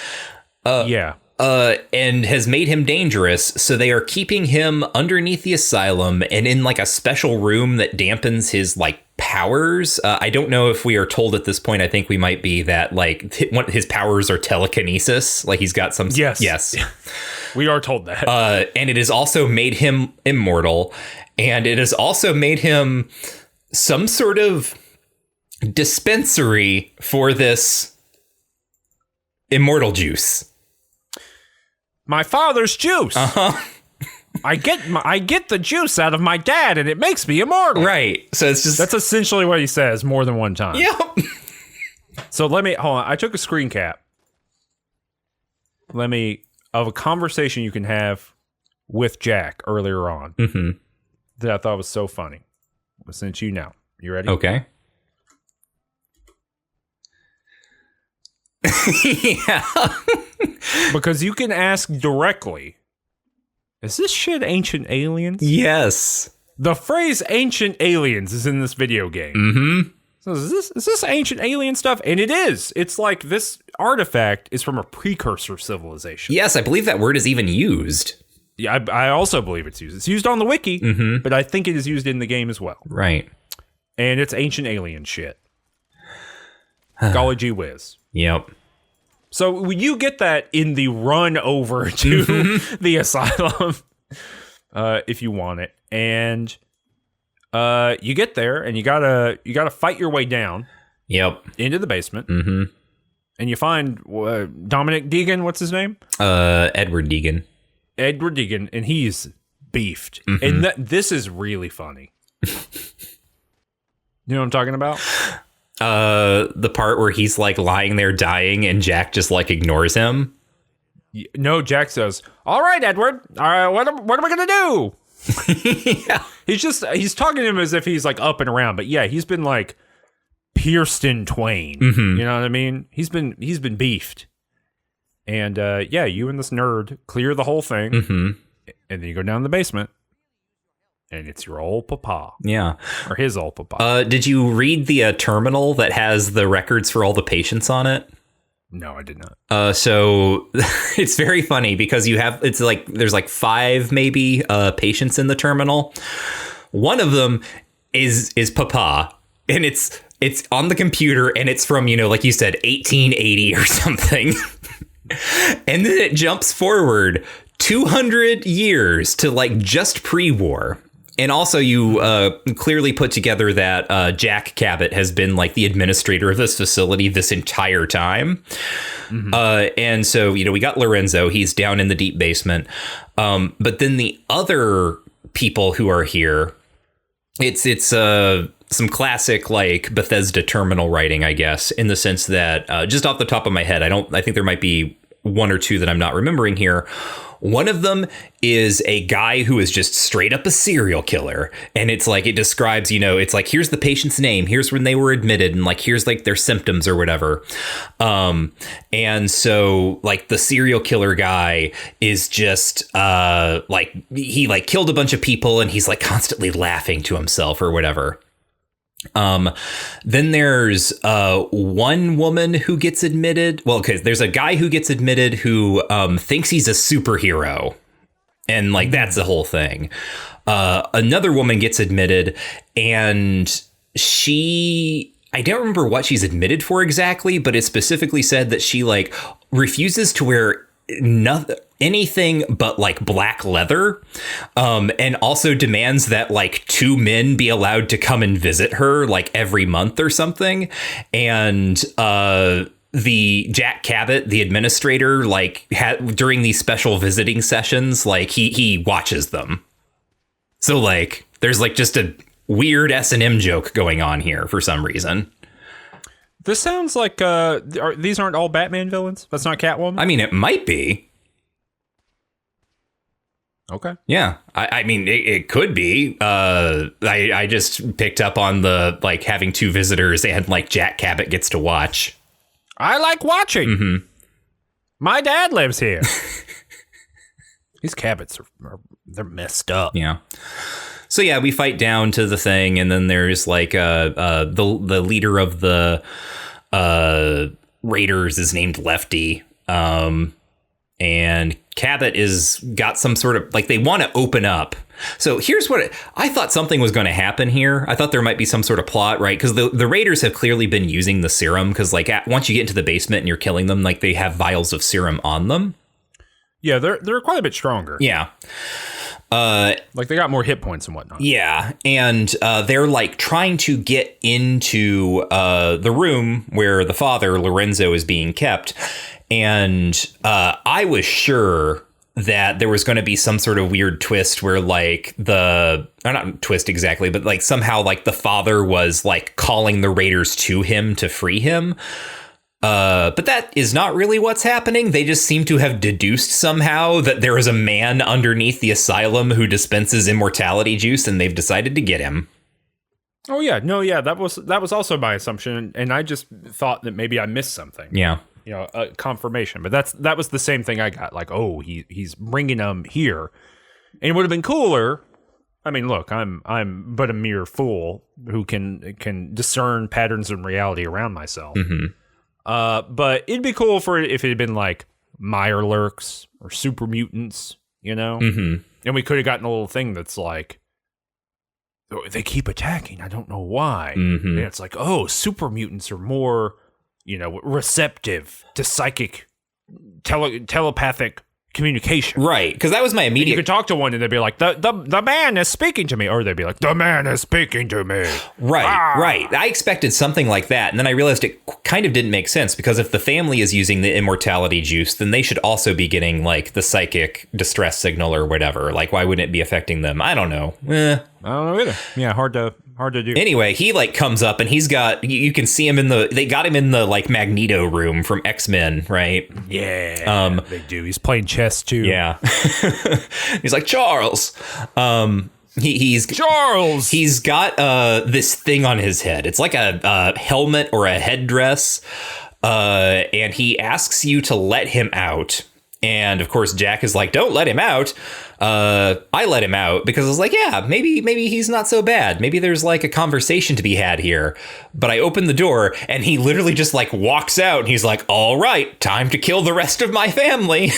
And has made him dangerous. So they are keeping him underneath the asylum and in like a special room that dampens his like powers. I don't know if we are told at this point. I think we might be that like his powers are telekinesis. Like he's got some. Yes. We are told that. And it has also made him immortal. And it has also made him some sort of dispensary for this immortal juice. My father's juice. Uh-huh. I get the juice out of my dad, and it makes me immortal. Right. So it's just... That's essentially what he says more than one time. Yep. So hold on. I took a screen cap. Of a conversation you can have with Jack earlier on. Mm-hmm. That I thought was so funny. I'll send you now. You ready? Okay. Yeah. Because you can ask directly, is this shit ancient aliens? Yes. The phrase ancient aliens is in this video game. Mm-hmm. So is this ancient alien stuff? And it is. It's like this artifact is from a precursor civilization. Yes, I believe that word is even used. Yeah, I also believe it's used. It's used on the wiki, but I think it is used in the game as well. Right. And it's ancient alien shit. Golly gee whiz. Yep. So you get that in the run over to the asylum, if you want it, and you get there and you gotta fight your way down. Yep. Into the basement, and you find Dominic Deegan. What's his name? Edward Deegan. Edward Deegan, and he's beefed, and this is really funny. You know what I'm talking about? The part where he's like lying there dying and Jack just like ignores him. No, Jack says, "All right, Edward. All right, what am I gonna do?" Yeah. He's talking to him as if he's like up and around, but yeah, he's been like pierced in twain. You know what I mean? He's been beefed. And yeah, you and this nerd clear the whole thing, and then you go down the basement, and it's your old papa. Yeah. Or his old papa. Did you read the terminal that has the records for all the patients on it? No, I did not. So it's very funny because there's like 5 maybe patients in the terminal. One of them is Papa, and it's on the computer, and it's from, like you said, 1880 or something. And then it jumps forward 200 years to like just pre-war. And also you clearly put together that Jack Cabot has been like the administrator of this facility this entire time. And so, we got Lorenzo. He's down in the deep basement. But then the other people who are here, it's some classic like Bethesda terminal writing, I guess, in the sense that just off the top of my head, I think there might be 1 or 2 that I'm not remembering here. One of them is a guy who is just straight up a serial killer. And it's like, it describes, it's like, here's the patient's name, here's when they were admitted, and like, here's like their symptoms or whatever. And so like the serial killer guy is just like, he like killed a bunch of people and he's like constantly laughing to himself or whatever. Then there's one woman who gets admitted. Well, okay, there's a guy who gets admitted who thinks he's a superhero, and like that's the whole thing. Another woman gets admitted, and I don't remember what she's admitted for exactly, but it specifically said that she like refuses to wear anything but like black leather, and also demands that like 2 men be allowed to come and visit her like every month or something. And the Jack Cabot, the administrator, like during these special visiting sessions, like he watches them. So like there's like just a weird S&M joke going on here for some reason. This sounds like these aren't all Batman villains. That's not Catwoman. I mean, it might be. Okay. Yeah. I mean, it could be. I just picked up on the like having 2 visitors and like Jack Cabot gets to watch. I like watching. My dad lives here. These Cabots they're messed up. Yeah. So yeah, we fight down to the thing, and then there's like the leader of the Raiders is named Lefty, and Cabot is got some sort of like they want to open up. So here's what I thought something was going to happen here. I thought there might be some sort of plot, right? Because the Raiders have clearly been using the serum because like once you get into the basement and you're killing them, like they have vials of serum on them. Yeah, they're quite a bit stronger. Yeah. Like they got more hit points and whatnot. Yeah. And they're like trying to get into the room where the father, Lorenzo, is being kept. And I was sure that there was going to be some sort of weird twist where like or not twist exactly, but like somehow like the father was like calling the Raiders to him to free him. But that is not really what's happening. They just seem to have deduced somehow that there is a man underneath the asylum who dispenses immortality juice, and they've decided to get him. Oh yeah, no, yeah, that was also my assumption, and I just thought that maybe I missed something. Yeah, you know, a confirmation. But that was the same thing I got. Like, oh, he's bringing them here, and it would have been cooler. I mean, look, I'm but a mere fool who can discern patterns in reality around myself. Mm-hmm. But it'd be cool if it had been like Mirelurks or super mutants, you know? Mm-hmm. And we could have gotten a little thing that's like, oh, they keep attacking. I don't know why. Mm-hmm. And it's like, oh, super mutants are more, you know, receptive to psychic, telepathic communication. Right, because that was my immediate... You could talk to one and they'd be like, the man is speaking to me. Or they'd be like, the man is speaking to me. Right. I expected something like that. And then I realized it kind of didn't make sense because if the family is using the immortality juice, then they should also be getting like the psychic distress signal or whatever. Like, why wouldn't it be affecting them? I don't know. I don't know either. Yeah, hard to do. Anyway, he like comes up and he's got, you can see him they got him in the like Magneto room from X-Men, right? Yeah, they do. He's playing chess too. Yeah. He's like, Charles. He's Charles. He's got this thing on his head. It's like a helmet or a headdress. And he asks you to let him out. And of course, Jack is like, don't let him out. I let him out because I was like, yeah, maybe he's not so bad. Maybe there's like a conversation to be had here. But I open the door and he literally just like walks out and he's like, all right, time to kill the rest of my family.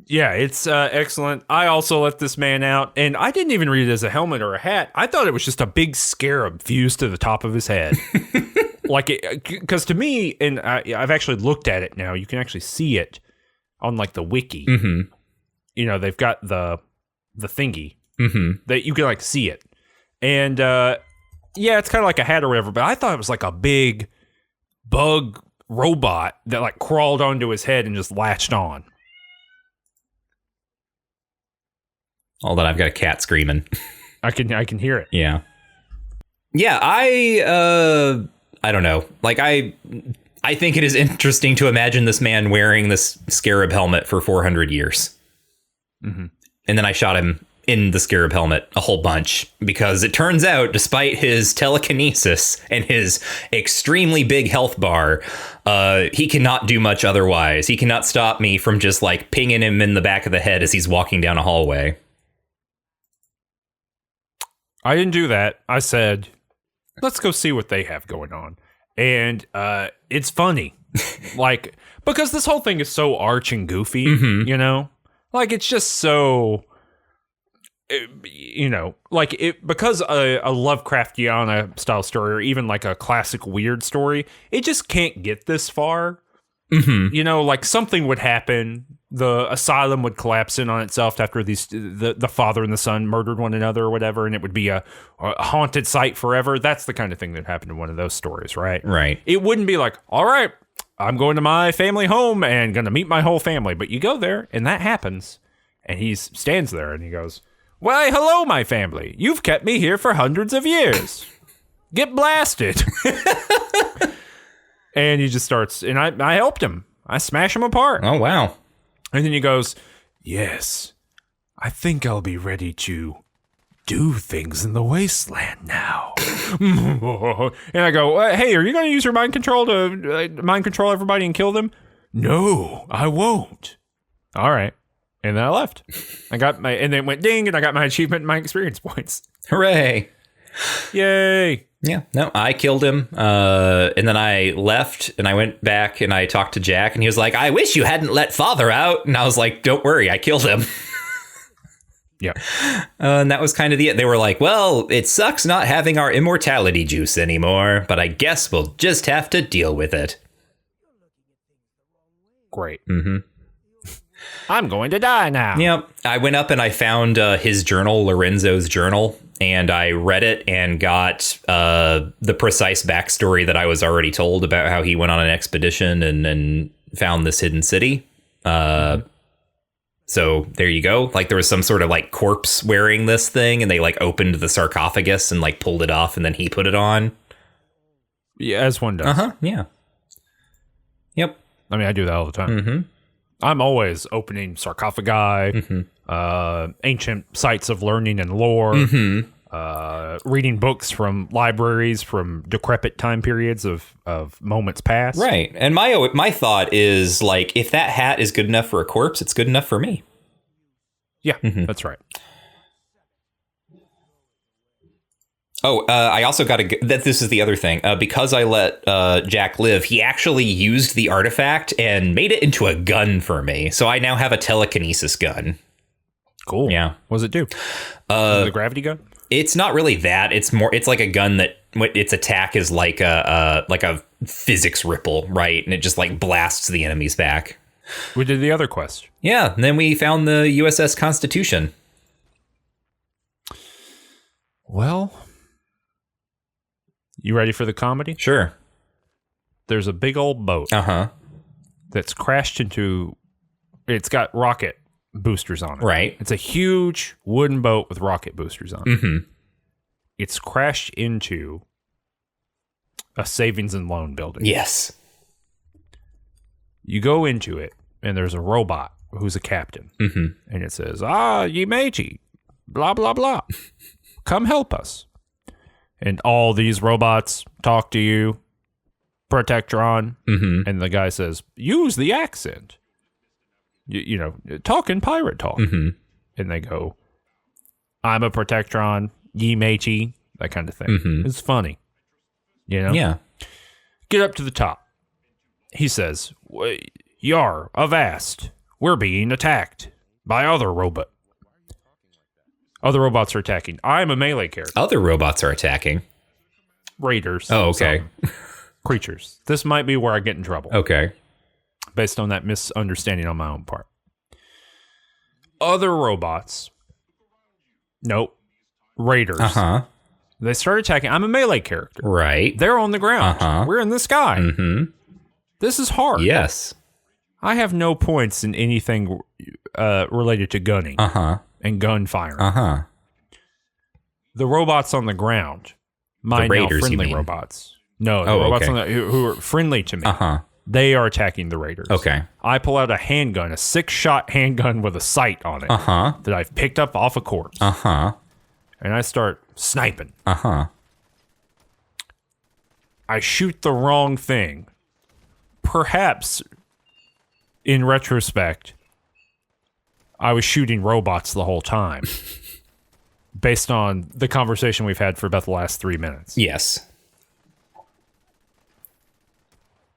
Yeah, it's excellent. I also let this man out, and I didn't even read it as a helmet or a hat. I thought it was just a big scarab fused to the top of his head. Like, because to me, and I've actually looked at it now, you can actually see it on like the wiki. Mm-hmm. You know, they've got the thingy mm-hmm. that you can like see it. And yeah, it's kind of like a hat or whatever, but I thought it was like a big bug robot that like crawled onto his head and just latched on. Hold on, I've got a cat screaming. I can hear it. Yeah. Yeah, I don't know. Like I think it is interesting to imagine this man wearing this scarab helmet for 400 years. Mm-hmm. And then I shot him in the scarab helmet a whole bunch because it turns out, despite his telekinesis and his extremely big health bar, he cannot do much otherwise. He cannot stop me from just like pinging him in the back of the head as he's walking down a hallway. I didn't do that. I said, let's go see what they have going on. And it's funny. Like, because this whole thing is so arch and goofy, mm-hmm. you know? Like, it's just so, you know, like, because a Lovecraftiana style story or even like a classic weird story, it just can't get this far. Mm-hmm. You know, like something would happen. The asylum would collapse in on itself after the father and the son murdered one another or whatever, and it would be a haunted site forever. That's the kind of thing that happened in one of those stories, right? Right. It wouldn't be like, all right, I'm going to my family home and going to meet my whole family. But you go there, and that happens, and he stands there, and he goes, why, hello, my family. You've kept me here for hundreds of years. Get blasted. And he just starts, and I helped him. I smash him apart. Oh, wow. And then he goes, yes, I think I'll be ready to do things in the wasteland now. And I go, hey, are you going to use your mind control to mind control everybody and kill them? No, I won't. All right. And then I left. And then it went ding, and I got my achievement and my experience points. Hooray. Yay. Yeah, no, I killed him. And then I left and I went back and I talked to Jack and he was like, I wish you hadn't let Father out. And I was like, don't worry, I killed him. Yeah. And that was kind of They were like, well, it sucks not having our immortality juice anymore, but I guess we'll just have to deal with it. Great. Mm-hmm. I'm going to die now. Yep. I went up and I found his journal, Lorenzo's journal, and I read it and got the precise backstory that I was already told about how he went on an expedition and found this hidden city. So there you go. Like there was some sort of like corpse wearing this thing and they like opened the sarcophagus and like pulled it off and then he put it on. Yeah, as one does. Uh-huh. Yeah. Yep. I mean, I do that all the time. Mm-hmm. I'm always opening sarcophagi, ancient sites of learning and lore, reading books from libraries from decrepit time periods of moments past. Right. And my thought is like, if that hat is good enough for a corpse, it's good enough for me. Yeah, that's right. Oh, I also got this is the other thing. Because I let Jack live, he actually used the artifact and made it into a gun for me. So I now have a telekinesis gun. Cool. Yeah. What does it do? The gravity gun? It's not really that. It's like a gun that its attack is like a physics ripple, right? And it just like blasts the enemies back. We did the other quest. Yeah. And then we found the USS Constitution. Well, you ready for the comedy? Sure. There's a big old boat. That's crashed into. It's got rocket boosters on it. Right. It's a huge wooden boat with rocket boosters on it. It's crashed into a savings and loan building. Yes. You go into it, and there's a robot who's a captain. And it says, Yimeji, blah, blah, blah. Come help us. And all these robots talk to you, Protectron, and the guy says, use the accent. You know, talk in pirate talk. And they go, I'm a Protectron, ye matey, that kind of thing. It's funny. You know? Yeah. Get up to the top. He says, Yar, avast, we're being attacked by other robot. Other robots are attacking. I'm a melee character. Other robots are attacking. Raiders. Oh, okay. Creatures. This might be where I get in trouble. Okay. Based on that misunderstanding on my own part. Other robots. Nope. Raiders. They start attacking. I'm a melee character. Right. They're on the ground. We're in the sky. This is hard. Yes. I have no points in anything related to gunning and gunfire. The robots on the ground. Mine now friendly robots. No, the robots on the, who are friendly to me. They are attacking the raiders. Okay. I pull out a handgun, a 6-shot handgun with a sight on it that I've picked up off a corpse. And I start sniping. I shoot the wrong thing. Perhaps, in retrospect, I was shooting robots the whole time. Based on the conversation we've had for about the last 3 minutes. Yes.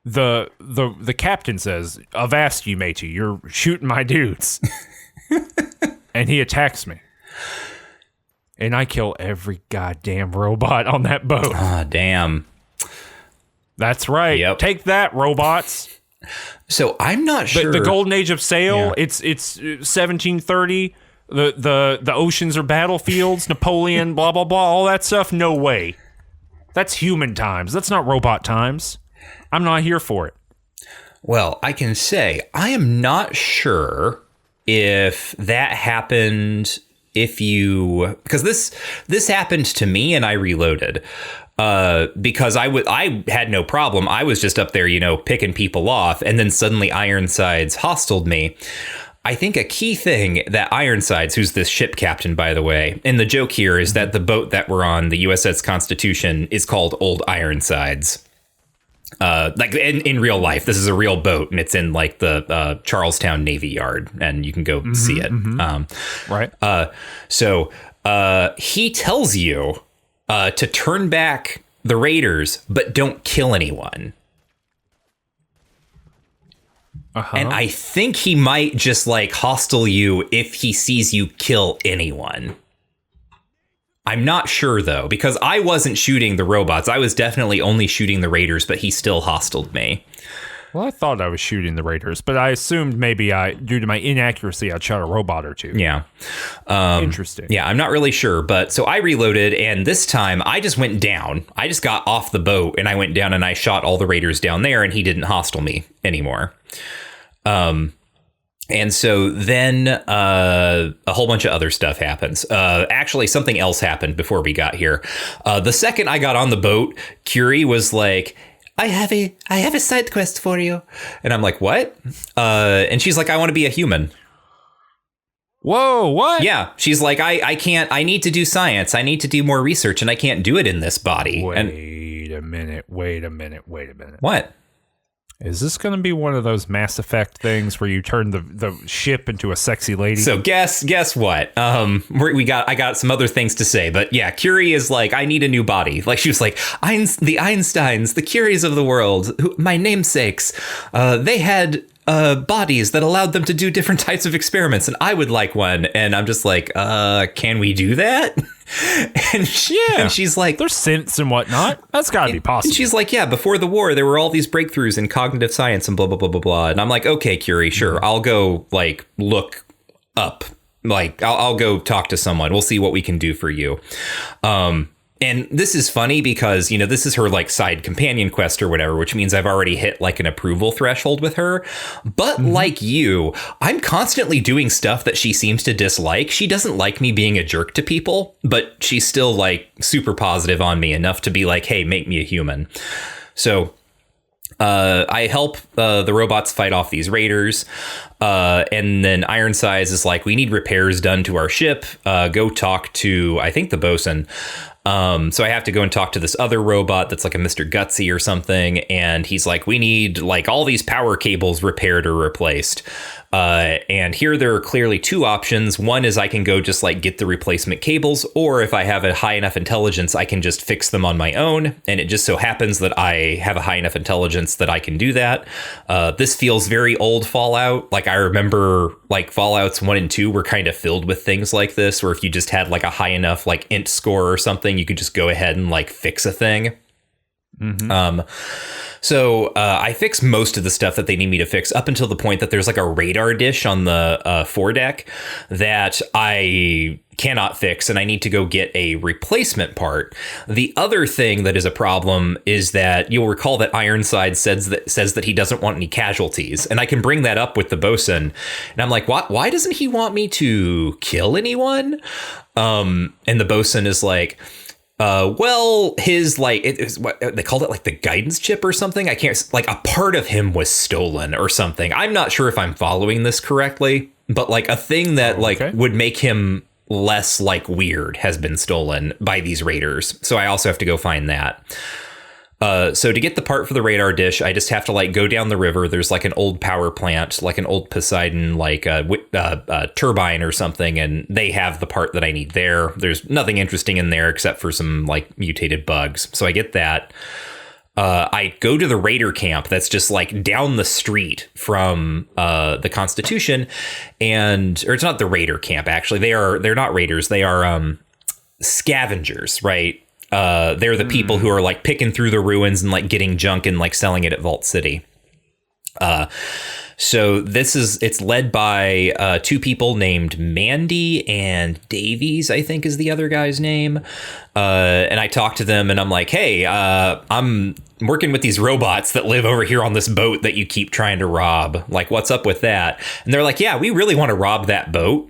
The captain says, avast you, matey, you're shooting my dudes. And he attacks me. And I kill every goddamn robot on that boat. Ah, damn. That's right. Yep. Take that, robots. So I'm not sure. The golden age of sail, it's 1730. The oceans are battlefields, Napoleon, blah, blah, blah, all that stuff. No way. That's human times. That's not robot times. I'm not here for it. Well, I can say I am not sure if that happened because this happened to me and I reloaded. Because I had no problem. I was just up there, picking people off, and then suddenly Ironsides hostiled me. I think a key thing that Ironsides, who's this ship captain, by the way, and the joke here is that the boat that we're on, the USS Constitution, is called Old Ironsides. Like in real life, this is a real boat, and it's in like the Charlestown Navy Yard, and you can go see it. Right. So he tells you to turn back the raiders, but don't kill anyone. And I think he might just like hostile you if he sees you kill anyone. I'm not sure, though, because I wasn't shooting the robots. I was definitely only shooting the raiders, but he still hostiled me. Well, I thought I was shooting the raiders, but I assumed maybe due to my inaccuracy, I'd shot a robot or two. Yeah. Interesting. Yeah, I'm not really sure. But so I reloaded, and this time I just went down. I just got off the boat, and I went down, and I shot all the raiders down there, and he didn't hostile me anymore. And so then a whole bunch of other stuff happens. Actually, something else happened before we got here. The second I got on the boat, Curie was like, I have a side quest for you. And I'm like, what? And she's like, I want to be a human. Whoa, what? Yeah. She's like, I can't, I need to do science. I need to do more research, and I can't do it in this body. Wait a minute. What? Is this going to be one of those Mass Effect things where you turn the ship into a sexy lady? So guess what? I got some other things to say, but yeah, Curie is like, I need a new body. Like she was like, the Einsteins, the Curies of the world, my namesakes, they had bodies that allowed them to do different types of experiments, and I would like one. And I'm just like, can we do that? And she's like, there's synths and whatnot. That's got to be possible. And she's like, yeah, before the war, there were all these breakthroughs in cognitive science and blah, blah, blah, blah, blah. And I'm like, okay, Curie, sure. I'll go like look up, like I'll go talk to someone. We'll see what we can do for you. And this is funny because, you know, this is her like side companion quest or whatever, which means I've already hit like an approval threshold with her. But like you, I'm constantly doing stuff that she seems to dislike. She doesn't like me being a jerk to people, but she's still like super positive on me enough to be like, hey, make me a human. So I help the robots fight off these raiders. And then Ironsides is like, we need repairs done to our ship. Go talk to, I think, the bosun. So I have to go and talk to this other robot that's like a Mr. Gutsy or something. And he's like, we need like all these power cables repaired or replaced. And here there are clearly two options. One is I can go just like get the replacement cables, or if I have a high enough intelligence, I can just fix them on my own. And it just so happens that I have a high enough intelligence that I can do that. This feels very old Fallout. Like I remember like Fallouts 1 and 2 were kind of filled with things like this, where if you just had like a high enough like int score or something, you could just go ahead and like fix a thing. So I fix most of the stuff that they need me to fix up until the point that there's like a radar dish on the foredeck that I cannot fix, and I need to go get a replacement part. The other thing that is a problem is that you'll recall that Ironside says that he doesn't want any casualties, and I can bring that up with the bosun, and I'm like, why doesn't he want me to kill anyone? And the bosun is like, well, his like it is what they called it, like the guidance chip or something. I can't, like a part of him was stolen or something. I'm not sure if I'm following this correctly, but like a thing that like would make him less like weird has been stolen by these raiders. So I also have to go find that. So to get the part for the radar dish, I just have to like go down the river. There's like an old power plant, like an old Poseidon, like a turbine or something. And they have the part that I need there. There's nothing interesting in there except for some like mutated bugs. So I get that. I go to the raider camp that's just like down the street from the Constitution, or it's not the raider camp, actually. They're not raiders. They are scavengers, right? They're the people who are like picking through the ruins and like getting junk and like selling it at Vault City. So it's led by two people named Mandy and Davies, I think is the other guy's name. And I talk to them and I'm like, hey, I'm working with these robots that live over here on this boat that you keep trying to rob. Like, what's up with that? And they're like, yeah, we really want to rob that boat.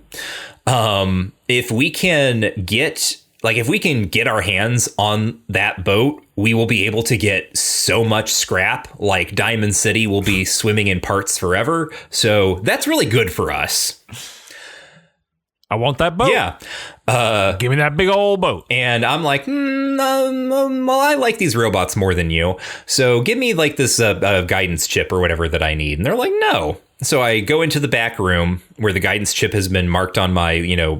If we can get our hands on that boat, we will be able to get so much scrap, like Diamond City will be swimming in parts forever. So that's really good for us. I want that boat. Yeah. Give me that big old boat. And I'm like, well, I like these robots more than you. So give me like this guidance chip or whatever that I need. And they're like, no. So I go into the back room where the guidance chip has been marked on my,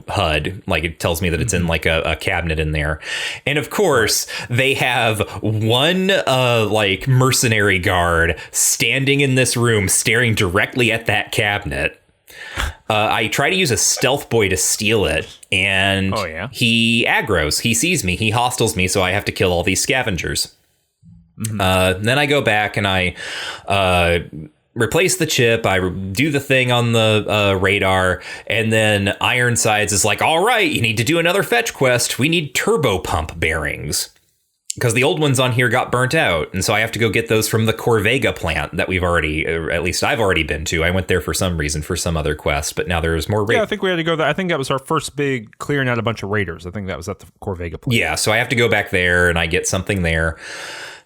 HUD. Like it tells me that it's in like a cabinet in there. And of course, they have one like mercenary guard standing in this room, staring directly at that cabinet. I try to use a stealth boy to steal it, and he aggroes. He sees me. He hostiles me, so I have to kill all these scavengers. Mm-hmm. Then I go back and I replace the chip. I do the thing on the radar, and then Ironsides is like, all right, you need to do another fetch quest. We need turbo pump bearings. Because the old ones on here got burnt out. And so I have to go get those from the Corvega plant that we've already, or at least I've already been to. I went there for some reason, for some other quest, but now there's more. Yeah, I think we had to go there. I think that was our first big clearing out a bunch of raiders. I think that was at the Corvega plant. Yeah, so I have to go back there and I get something there.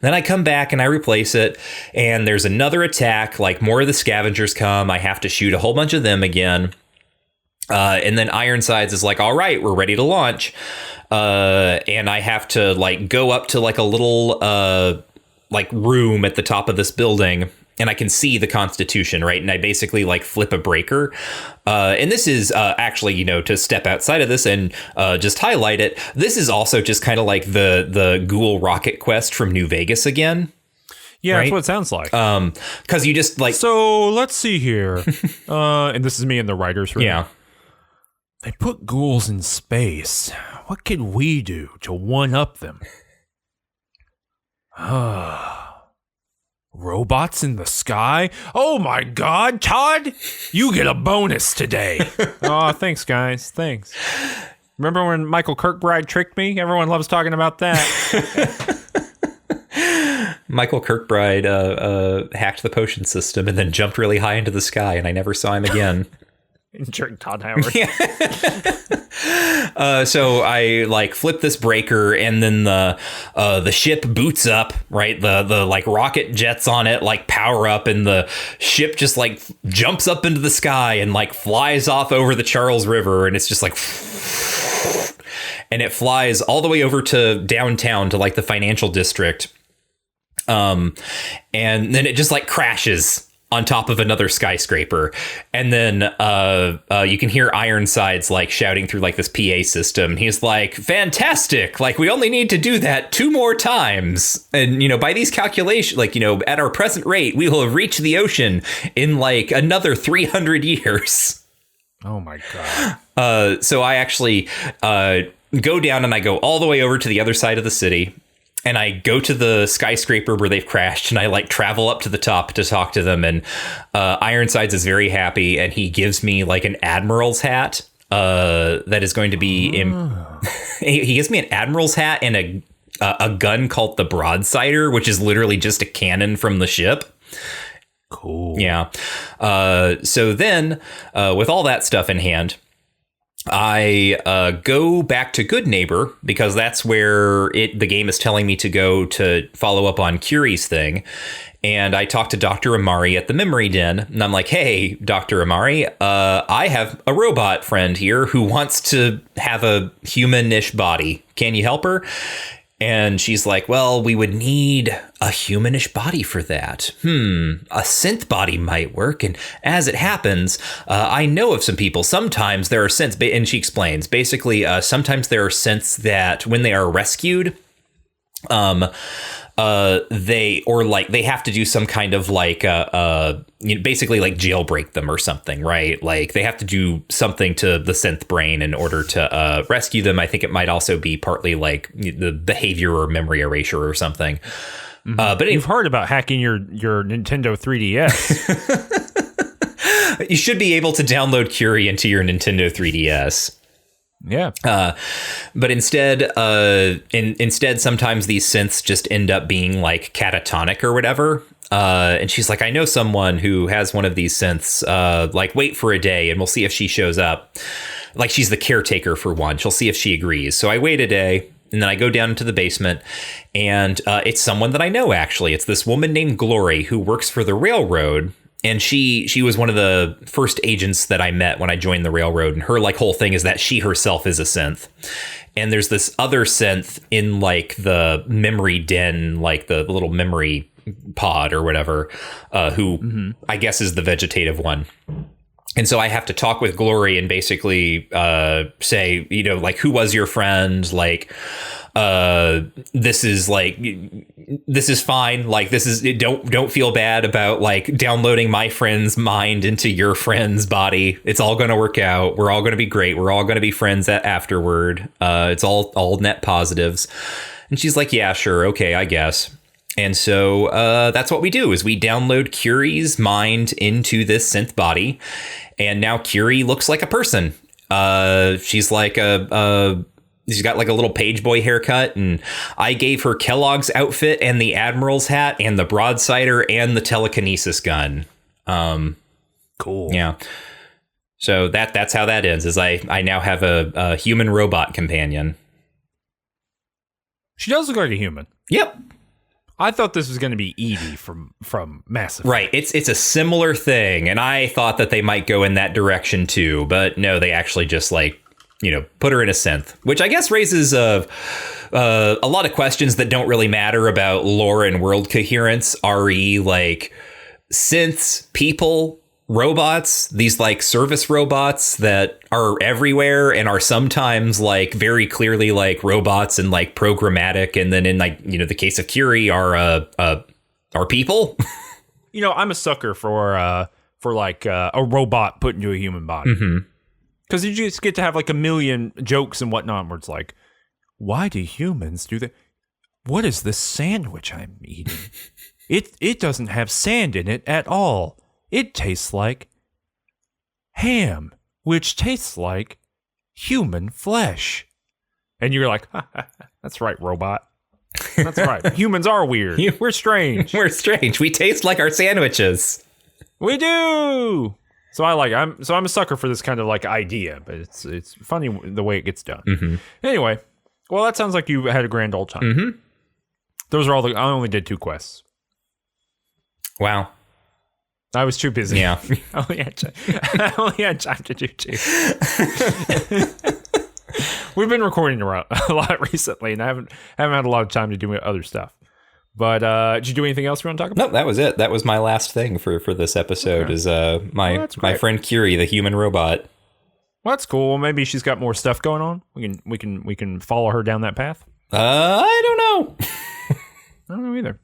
Then I come back and I replace it. And there's another attack. Like more of the scavengers come. I have to shoot a whole bunch of them again. And then Ironsides is like, all right, we're ready to launch. And I have to like go up to like a little like room at the top of this building, and I can see the Constitution, right? And I basically like flip a breaker. And this is actually, to step outside of this and just highlight it. This is also just kind of like the Ghoul rocket quest from New Vegas again. Yeah, right? That's what it sounds like. Because you just like. So let's see here. And this is me in the writer's room. Yeah. They put ghouls in space. What could we do to one-up them? Robots in the sky? Oh my God, Todd! You get a bonus today. Oh, thanks, guys. Thanks. Remember when Michael Kirkbride tricked me? Everyone loves talking about that. Michael Kirkbride hacked the potion system and then jumped really high into the sky, and I never saw him again. During Todd Howard. Yeah. So I like flip this breaker, and then the ship boots up, right? The like rocket jets on it like power up, and the ship just like jumps up into the sky and like flies off over the Charles River, and it's just like, and it flies all the way over to downtown to like the financial district. And then it just like crashes on top of another skyscraper. And then you can hear Ironsides like shouting through like this PA system. He's like, fantastic. Like, we only need to do that 2 more times. And, by these calculations, like, at our present rate, we will have reached the ocean in like another 300 years. Oh, my God. So I actually go down and I go all the way over to the other side of the city. And I go to the skyscraper where they've crashed, and I like travel up to the top to talk to them. And Ironsides is very happy, and he gives me like an admiral's hat that is going to be. He gives me an admiral's hat and a gun called the Broadsider, which is literally just a cannon from the ship. Cool. Yeah. So then, with all that stuff in hand, I go back to Good Neighbor, because that's where the game is telling me to go to follow up on Curie's thing. And I talk to Dr. Amari at the Memory Den, and I'm like, hey, Dr. Amari, I have a robot friend here who wants to have a human-ish body. Can you help her? And she's like, well, we would need a humanish body for that. A synth body might work. And as it happens, I know of some people. Sometimes there are synths, and she explains, basically, sometimes there are synths that when they are rescued, they have to do some kind of like basically like jailbreak them or something, right? Like they have to do something to the synth brain in order to rescue them. I think it might also be partly like the behavior or memory erasure or something. Mm-hmm. But you've heard about hacking your Nintendo 3DS. You should be able to download Curie into your Nintendo 3DS. Yeah. But instead, sometimes these synths just end up being like catatonic or whatever. And she's like, I know someone who has one of these synths. Like, wait for a day and we'll see if she shows up. Like, she's the caretaker for one. She'll see if she agrees. So I wait a day, and then I go down into the basement, and it's someone that I know, actually. It's this woman named Glory who works for the railroad. And she was one of the first agents that I met when I joined the railroad. And her like whole thing is that she herself is a synth. And there's this other synth in like the memory den, like the little memory pod or whatever, who I guess is the vegetative one. And so I have to talk with Glory and basically say, you know, like, who was your friend? Like, this is fine. Like, don't feel bad about like downloading my friend's mind into your friend's body. It's all going to work out. We're all going to be great. We're all going to be friends afterward. It's all net positives. And she's like, yeah, sure. Okay, I guess. And so that's what we do is we download Curie's mind into this synth body. And now Curie looks like a person. She's like she's got like a little page boy haircut. And I gave her Kellogg's outfit and the Admiral's hat and the broadsider and the telekinesis gun. Cool. Yeah. So that's how that ends is I now have a human robot companion. She does look like a human. Yep. I thought this was going to be Edie from Mass Effect. Right. It's a similar thing. And I thought that they might go in that direction, too. But no, they actually just like, you know, put her in a synth, which I guess raises a lot of questions that don't really matter about lore and world coherence. RE, like synths, people, robots, these like service robots that are everywhere and are sometimes like very clearly like robots and like programmatic, and then in like, you know, the case of Curie are people. You know, I'm a sucker for like a robot put into a human body, because you just get to have like a million jokes and whatnot where it's like, why do humans do that? What is this sandwich I'm eating? It doesn't have sand in it at all. It tastes like ham, which tastes like human flesh. And you're like, that's right, robot. That's right. Humans are weird. We're strange. We're strange. We taste like our sandwiches. We do. So I'm a sucker for this kind of like idea, but it's funny the way it gets done. Anyway, well, that sounds like you had a grand old time. Those are all I only did 2 quests. Wow. I was too busy. Yeah. I only had time to do 2. We've been recording a lot recently, and I haven't had a lot of time to do other stuff. But did you do anything else you want to talk about? No, that was it. That was my last thing for this episode. Okay. Is my friend Curie, the human robot. Well, that's cool. Well, maybe she's got more stuff going on. We can follow her down that path. I don't know. I don't know either.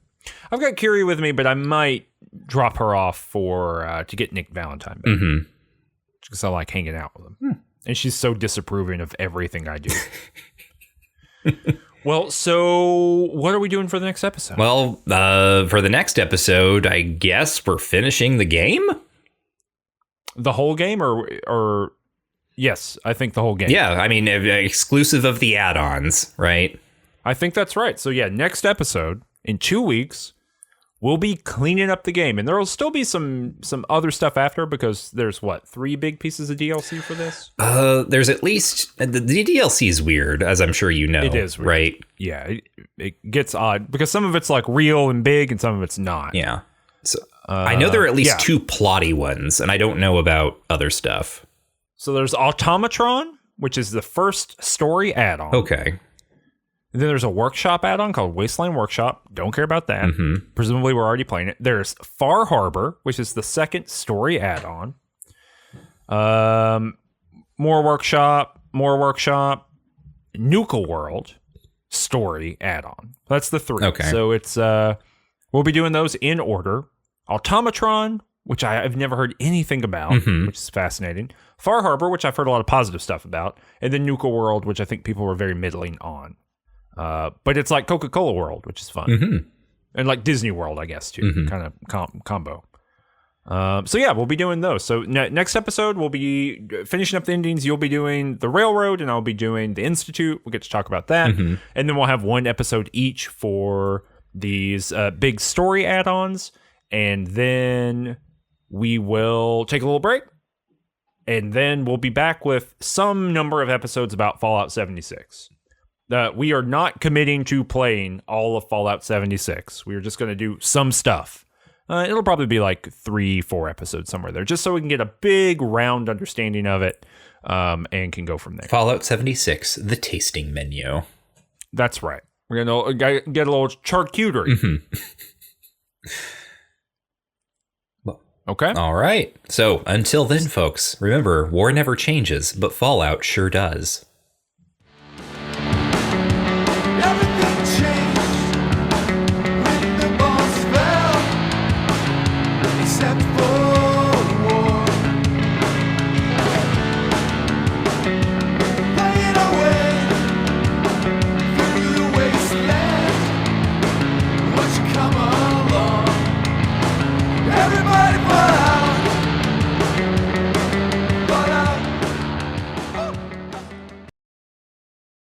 I've got Curie with me, but I might drop her off to get Nick Valentine back. Because I like hanging out with him. And she's so disapproving of everything I do. Well, so what are we doing for the next episode? Well, for the next episode, I guess we're finishing the game? The whole game or yes, I think the whole game. Yeah, I mean, exclusive of the add-ons, right? I think that's right. So yeah, next episode, in 2 weeks, we'll be cleaning up the game, and there will still be some other stuff after, because there's 3 big pieces of DLC for this. There's at least the DLC is weird, as I'm sure you know. It is weird. Right? Yeah, it gets odd because some of it's like real and big, and some of it's not. Yeah. So I know there are at least 2 plotty ones, and I don't know about other stuff. So there's Automatron, which is the first story add-on. Okay. And then there's a workshop add-on called Wasteland Workshop. Don't care about that. Presumably we're already playing it. There's Far Harbor, which is the second story add-on. More Workshop. Nuka World story add-on. That's the 3. Okay. So it's we'll be doing those in order. Automatron, which I've never heard anything about, which is fascinating. Far Harbor, which I've heard a lot of positive stuff about. And then Nuka World, which I think people were very middling on. But it's like Coca-Cola World, which is fun. And like Disney World, I guess, too. Kind of combo. So yeah, we'll be doing those. So next episode, we'll be finishing up the endings. You'll be doing the Railroad, and I'll be doing the Institute. We'll get to talk about that. And then we'll have 1 episode each for these big story add-ons. And then we will take a little break. And then we'll be back with some number of episodes about Fallout 76. We are not committing to playing all of Fallout 76. We are just going to do some stuff. It'll probably be like 3-4 episodes somewhere there, just so we can get a big round understanding of it, and can go from there. Fallout 76, the tasting menu. That's right. We're going to get a little charcuterie. Mm-hmm. Okay. All right. So until then, folks, remember, war never changes, but Fallout sure does.